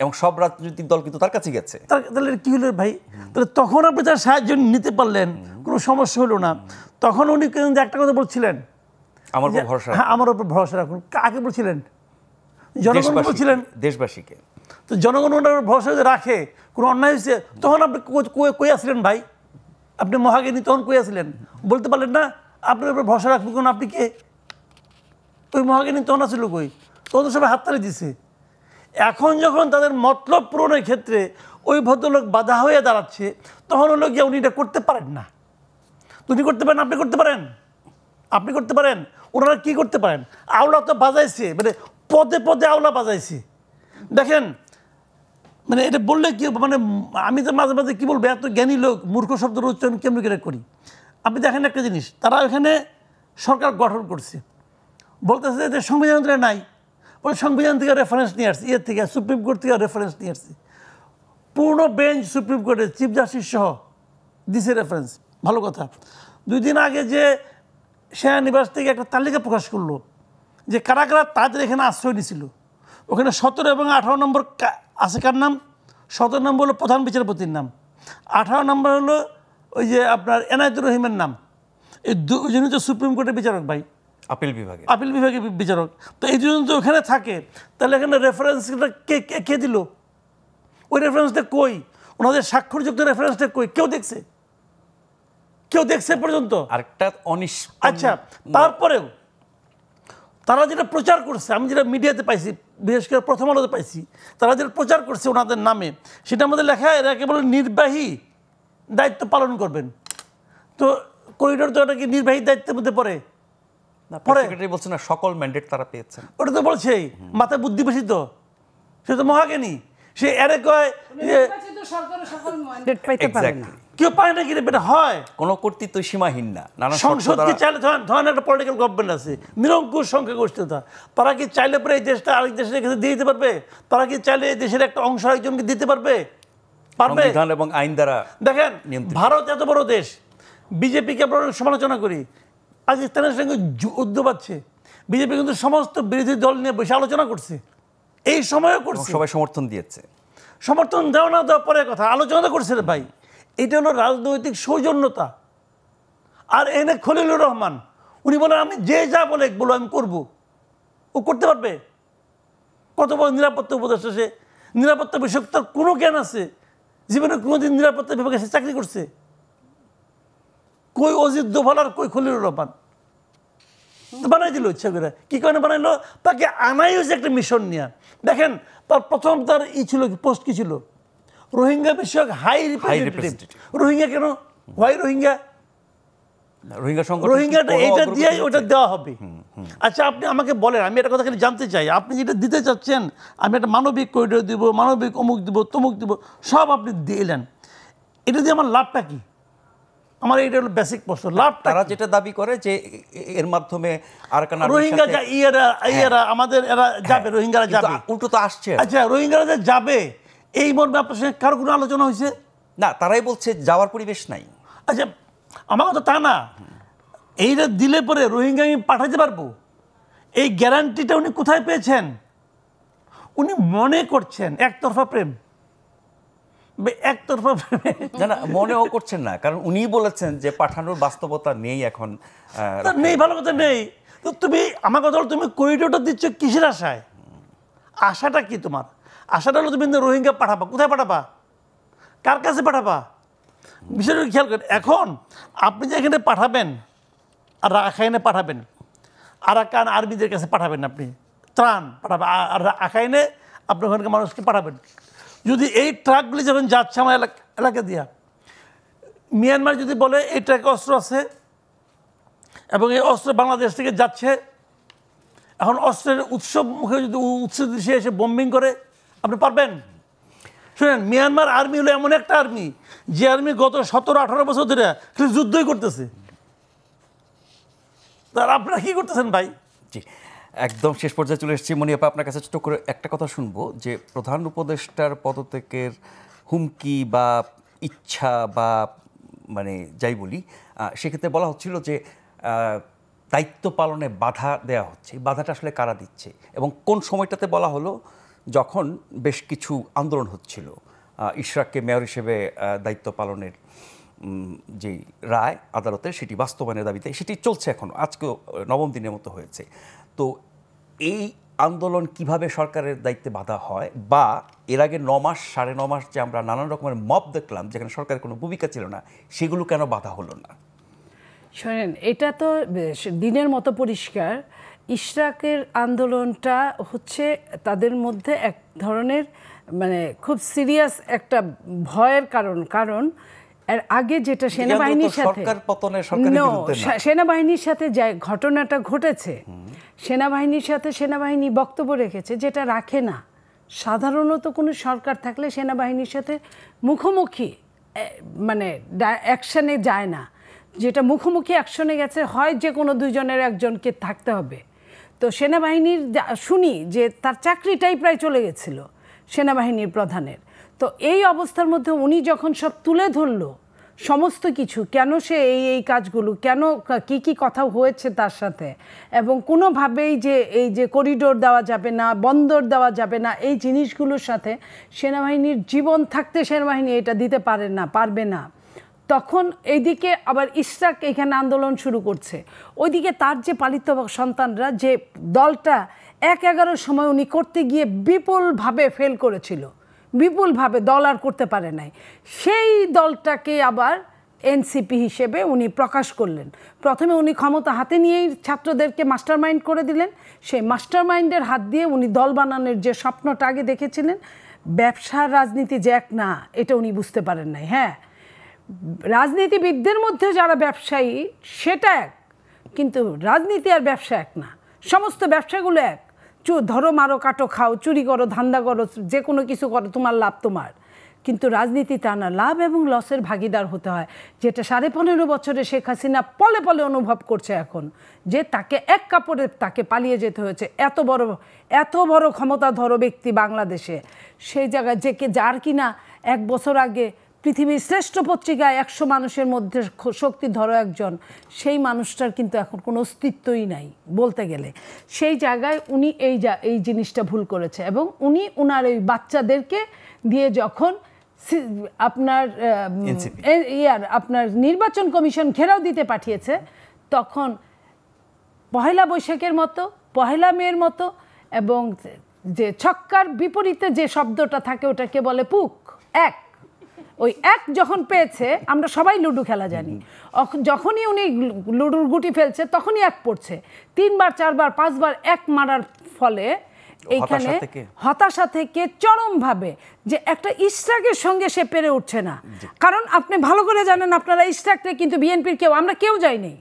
[SPEAKER 1] এবং সব রাজনৈতিক দল কিন্তু তার কাছে গেছে।
[SPEAKER 2] তাহলে কি হলো ভাই? তাহলে তখন আপনি তার সাহায্য নিতে পারলেন, কোনো সমস্যা হলো না। তখন উনি কিন্তু একটা কথা বলছিলেন,
[SPEAKER 1] আমার উপর ভরসা,
[SPEAKER 2] হ্যাঁ আমার উপর ভরসা রাখুন। কাকে বলছিলেন? জনগণ বলছিলেন,
[SPEAKER 1] দেশবাসীকে।
[SPEAKER 2] তো জনগণ ওনার ভরসা যদি রাখে, কোনো অন্যায় হয়েছে, তখন আপনি কই আসলেন ভাই? আপনি মহাজ্ঞানী, তখন কই আসলেন? বলতে পারলেন না আপনার উপর ভরসা রাখবেন কোন? আপনি কে? ওই মহাজ্ঞানী তখন আসছিল কই? তখন তো সবাই হাততালি দিছে। এখন যখন তাদের মতলব পূরণের ক্ষেত্রে ওই ভদ্রলোক বাধা হয়ে দাঁড়াচ্ছে, তখন হলো গিয়ে উনি এটা করতে পারেন না। উনি করতে পারেন, আপনি করতে পারেন, আপনি করতে পারেন, ওনারা কি করতে পারেন? আওলা তো বাজাইছে, মানে পদে পদে আওলা বাজাইছে। দেখেন, মানে এটা বললে কি, মানে আমি তো মাঝে মাঝে কি বলবো, এত জ্ঞানী লোক মূর্খ শব্দের উচ্চারণ কেমনি করে করি। আপনি দেখেন একটা জিনিস, তারা এখানে সরকার গঠন করছে, বলতেছে যে সংবিধান নাই, বলে সংবিধান থেকে রেফারেন্স নিয়ে আসছে, ইয়ের থেকে সুপ্রিম কোর্ট থেকে রেফারেন্স নিয়ে আসছে, পূর্ণ বেঞ্চ সুপ্রিম কোর্টের চিফ জাস্টিস সহ দিছে রেফারেন্স। ভালো কথা। 2 দিন আগে যে সেনানিবাস থেকে একটা তালিকা প্রকাশ করলো যে কারা কারা তাদের এখানে আশ্রয় নিয়েছিল, ওখানে 17 এবং 18 নম্বর আছে। কার নাম? 17 নম্বর হলো প্রধান বিচারপতির নাম, 18 নম্বর হলো ওই যে আপনার এনায়েতুর রহিমের নাম। এই দুজনই তো সুপ্রিম কোর্টের বিচারক ভাই, আপিল বিভাগের বিচারক। তো এই দুজন তো ওখানে থাকে, তাহলে এখানে রেফারেন্সটা কে দিল? ওই রেফারেন্সটা কই? ওনাদের স্বাক্ষরযুক্ত রেফারেন্সটা কই? কেউ দেখছে? কেউ দেখছে পর্যন্ত?
[SPEAKER 1] আরেকটা
[SPEAKER 2] আচ্ছা, তারপরেও তারা যেটা প্রচার করছে, আমি যেটা মিডিয়াতে পাইছি, বিশেষ করে প্রথম আলোতে পাইছি, তারা যেটা প্রচার করছে ওনাদের নামে, সেটা আমাদের লেখা এরা কেবল নির্বাহী দায়িত্ব পালন করবেন। তো করিডোর তো এটা কি নির্বাহী দায়িত্বের মধ্যে পড়ে?
[SPEAKER 1] বলছে না সকল ম্যান্ডেট তারা পেয়েছেন,
[SPEAKER 2] ওটা তো বলছেই। মাথায় বুদ্ধি বেশি তো, সে তো মহাজ্ঞানী। সে এরে কয় কেউ পায় না, কি এটা হয়?
[SPEAKER 1] কোনো কর্তৃত্ব সীমাহীন না।
[SPEAKER 2] সংসদকে চাইলে ধরেন একটা পলিটিক্যাল গভর্নমেন্ট আছে, নিরঙ্কুশ সংখ্যাগরিষ্ঠতা, তারা কি চাইলে পরে এই দেশটা আরেক দেশের কাছে দিয়ে দিতে পারবে? তারা কি চাইলে এই দেশের একটা অংশ আরেকজনকে দিতে পারবে? পারবে?
[SPEAKER 1] সংবিধান এবং আইন দ্বারা।
[SPEAKER 2] দেখেন, ভারত এত বড় দেশ, বিজেপিকে আমরা সমালোচনা করি, পাকিস্তানের সঙ্গে যুদ্ধ পাচ্ছে, বিজেপি কিন্তু সমস্ত বিরোধী দল নিয়ে বসে আলোচনা করছে, এই সময়ও করছে,
[SPEAKER 1] সবাই সমর্থন দিয়েছে।
[SPEAKER 2] সমর্থন দেওয়া না দেওয়া পরের কথা, আলোচনা তো করছে রে ভাই। এটা হলো রাজনৈতিক সৌজন্যতা। আর এনে খলিলুর রহমান, উনি বলেন আমি যে যা বলে বলো আমি করব। ও করতে পারবে? কত বড় নিরাপত্তা উপদেষ্টা সে! নিরাপত্তা বিষয়ক তার কোনো জ্ঞান আছে? জীবনে কোনোদিন নিরাপত্তা বিভাগে সে চাকরি করছে? কই অজিত দোভাল আর কই খলিলুর রহমান? বানাই দিল ইচ্ছা করে। কি কারণে বানাইলো? তাকে আনাই হয়েছে একটা মিশন নিয়ে। দেখেন, তার প্রথম তার ছিল পোস্ট কি ছিল? রোহিঙ্গা বিষয়ক হাই রিপ্রেজেন্টেটিভ। রোহিঙ্গা কেন? হোয়াই রোহিঙ্গা? রোহিঙ্গাটা এইটা দিয়ে ওটা দেওয়া হবে। আচ্ছা, আপনি আমাকে বলেন, আমি একটা কথা খালি জানতে চাই, আপনি যেটা দিতে চাচ্ছেন, আমি একটা মানবিক করিডোর দিব, মানবিক অমুক দিব, তমুক দিব, সব আপনি দিলেন, এটা দিয়ে আমার লাভটা কি? আমার এইটা হলো বেসিক প্রশ্ন। লাভ
[SPEAKER 1] তারা যেটা দাবি করে যে এর মাধ্যমে আরাকান
[SPEAKER 2] রোহিঙ্গা ইয়েরা আমাদের এরা যাবে, রোহিঙ্গারা যাবে,
[SPEAKER 1] উল্টো তো আসছে।
[SPEAKER 2] আচ্ছা, রোহিঙ্গারা যে যাবে এই মর্মে আপনার সঙ্গে কারো কোনো আলোচনা হয়েছে?
[SPEAKER 1] না, তারাই বলছে যাওয়ার পরিবেশ নাই।
[SPEAKER 2] আচ্ছা, আমার কথা তা না, এইটা দিলে পরে রোহিঙ্গা আমি পাঠাতে পারবো, এই গ্যারান্টিটা উনি কোথায় পেয়েছেন? উনি মনে করছেন একতরফা প্রেম, একতরফা প্রেমে
[SPEAKER 1] না মনেও করছেন না, কারণ উনি বলেছেন যে পাঠানোর বাস্তবতা নেই এখন।
[SPEAKER 2] নেই, ভালো কথা নেই। তো তুমি আমার কথা হলো, তুমি করিডোরটা দিচ্ছ কিসের আশায়? আশাটা কি তোমার? আশাটা হলো তুমি রোহিঙ্গা পাঠাবা, কোথায় পাঠাবা, কার কাছে পাঠাবা? বিষয়টা খেয়াল করেন। এখন আপনি যে এখানে পাঠাবেন আর রাখাইনে পাঠাবেন, আরাকান আর্মিদের কাছে পাঠাবেন, আপনি ত্রাণ পাঠাবেন, আর রাখাইনে আপনি ওখানকার মানুষকে পাঠাবেন। যদি এই ট্রাকগুলি যখন যাচ্ছে আমার এলাকা দিয়া, মিয়ানমার যদি বলে এই ট্রাকে অস্ত্র আছে এবং এই অস্ত্র বাংলাদেশ থেকে যাচ্ছে, এখন অস্ত্রের উৎসব মুখে যদি উৎসব সে এসে বোম্বিং করে, আপনি পারবেন? শুনেন, মিয়ানমার আর্মি হলো এমন একটা আর্মি যে আর্মি গত 17-18 বছর ধরে খালি যুদ্ধই করতেছে। তার আপনারা কি করতেছেন ভাই?
[SPEAKER 1] জি, একদম শেষ পর্যায়ে চলে এসেছি। মনিয়াপা, আপনার কাছে ছোট করে একটা কথা শুনবো, যে প্রধান উপদেষ্টার পদত্যাগের হুমকি বা ইচ্ছা বা মানে যাই বলি, সেক্ষেত্রে বলা হচ্ছিল যে দায়িত্ব পালনে বাধা দেওয়া হচ্ছে। এই বাধাটা আসলে কারা দিচ্ছে এবং কোন সময়টাতে বলা হলো? যখন বেশ কিছু আন্দোলন হচ্ছিল, ইশরাককে মেয়র হিসেবে দায়িত্ব পালনের যে রায় আদালতের, সেটি বাস্তবায়নের দাবিতে সেটি চলছে এখনও, আজকেও 9ম দিনের মতো হয়েছে। তো এই আন্দোলন কিভাবে সরকারের দায়িত্বে বাধা হয়, বা এর আগে 9 মাস 9.5 মাস যে আমরা নানান রকমের মব দেখলাম যেখানে সরকারের কোনো ভূমিকা ছিল না, সেগুলো কেন বাধা হলো না?
[SPEAKER 3] শোনেন, এটা তো দিনের মতো পরিষ্কার। ইশরাকের আন্দোলনটা হচ্ছে তাদের মধ্যে এক ধরনের মানে খুব সিরিয়াস একটা ভয়ের কারণ এর আগে যেটা সেনাবাহিনীর সাথে সেনাবাহিনীর সাথে যে ঘটনাটা ঘটেছে, সেনাবাহিনীর সাথে সেনাবাহিনী বক্তব্য রেখেছে, যেটা রাখে না। সাধারণত কোনো সরকার থাকলে সেনাবাহিনীর সাথে মুখোমুখি মানে অ্যাকশনে যায় না, যেটা মুখোমুখি অ্যাকশনে গেছে হয় যে কোনো দুজনের একজনকে থাকতে হবে। তো সেনাবাহিনীর শুনি যে তার চাকরিটাই প্রায় চলে গেছিল সেনাবাহিনীর প্রধানের। তো এই অবস্থার মধ্যে উনি যখন সব তুলে ধরলো সমস্ত কিছু, কেন সে এই কাজগুলো, কেন কি কথা হয়েছে তার সাথে, এবং কোনোভাবেই যে এই যে করিডোর দেওয়া যাবে না, বন্দর দেওয়া যাবে না, এই জিনিসগুলোর সাথে সেনাবাহিনীর জীবন থাকতে সেনাবাহিনী এটা দিতে পারবে না, তখন এইদিকে আবার ইশরাক এখানে আন্দোলন শুরু করছে, ওইদিকে তার যে পালিত সন্তানরা যে দলটা 1-11 সময় উনি করতে গিয়ে বিপুলভাবে ফেল করেছিল, বিপুলভাবে দল আর করতে পারে নাই, সেই দলটাকে আবার এনসিপি হিসেবে উনি প্রকাশ করলেন। প্রথমে উনি ক্ষমতা হাতে নিয়েই ছাত্রদেরকে মাস্টারমাইন্ড করে দিলেন। সেই মাস্টারমাইন্ডের হাত দিয়ে উনি দল বানানোর যে স্বপ্নটা আগে দেখেছিলেন, ব্যবসার রাজনীতি যে এক না, এটা উনি বুঝতে পারেন নাই। হ্যাঁ, রাজনীতিবিদদের মধ্যে যারা ব্যবসায়ী সেটা এক, কিন্তু রাজনীতি আর ব্যবসা এক না। সমস্ত ব্যবসাগুলো এক, ধরো মারো কাটো খাও, চুরি করো, ধান্দা করো, যে কোনো কিছু করো, তোমার লাভ তোমার। কিন্তু রাজনীতি তা না, লাভ এবং লসের ভাগিদার হতে হয়, যেটা 15.5 বছরে শেখ হাসিনা পলে পলে অনুভব করছে এখন, যে তাকে এক কাপড়ে তাকে পালিয়ে যেতে হয়েছে। এত বড় ক্ষমতাধর ব্যক্তি বাংলাদেশে, সেই জায়গায় যার কিনা 1 বছর আগে পৃথিবীর শ্রেষ্ঠ পত্রিকায় 100 মানুষের মধ্যে শক্তিধর একজন, সেই মানুষটার কিন্তু এখন কোনো অস্তিত্বই নাই বলতে গেলে। সেই জায়গায় উনি এই জিনিসটা ভুল করেছে, এবং উনি ওনার এই বাচ্চাদেরকে দিয়ে যখন আপনার নির্বাচন কমিশন ঘেরাও দিতে পাঠিয়েছে, তখন পহেলা বৈশাখের মতো, পহেলা মেয়ের মতো, এবং যে ছক্কার বিপরীতে যে শব্দটা থাকে ওটাকে বলে পুক, এক। ওই এক যখন পেয়েছে, আমরা সবাই লুডো খেলা জানি, যখনই উনি লুডুর গুটি ফেলছে তখনই এক পড়ছে। 3বার 4বার 5বার এক মারার ফলে এইখানে হতাশা থেকে চরমভাবে যে একটা ইশরাকের সঙ্গে সে পেরে উঠছে না। কারণ আপনি ভালো করে জানেন, আপনারা ইশরাককে কিন্তু বিএনপির আমরা কেউ যাইনি,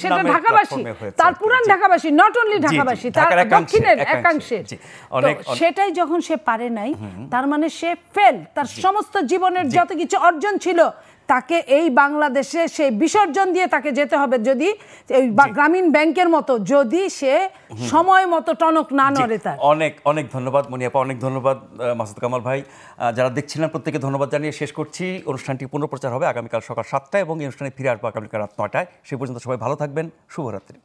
[SPEAKER 3] সেটা ঢাকাবাসী, তার পুরান ঢাকাবাসী, নট অনলি ঢাকাবাসী, তার দক্ষিণের একাংশের। সেটাই যখন সে পারে নাই, তার মানে সে ফেল, তার সমস্ত জীবনের যত কিছু অর্জন ছিল তাকে এই বাংলাদেশে সেই বিসর্জন দিয়ে তাকে যেতে হবে, যদি এই গ্রামীণ ব্যাংকের মতো যদি সে সময় মতো টনক না নড়ে। তার
[SPEAKER 1] অনেক অনেক ধন্যবাদ মনিয়াপা, অনেক ধন্যবাদ মাসুদ কামাল ভাই। যারা দেখছিলেন প্রত্যেকে ধন্যবাদ জানিয়ে শেষ করছি। অনুষ্ঠানটি পুনঃপ্রচার হবে আগামীকাল সকাল 7টায় এবং এই অনুষ্ঠানে ফিরে আসবো আগামীকাল রাত 9টায়। সে পর্যন্ত সবাই ভালো থাকবেন। শুভরাত্রি।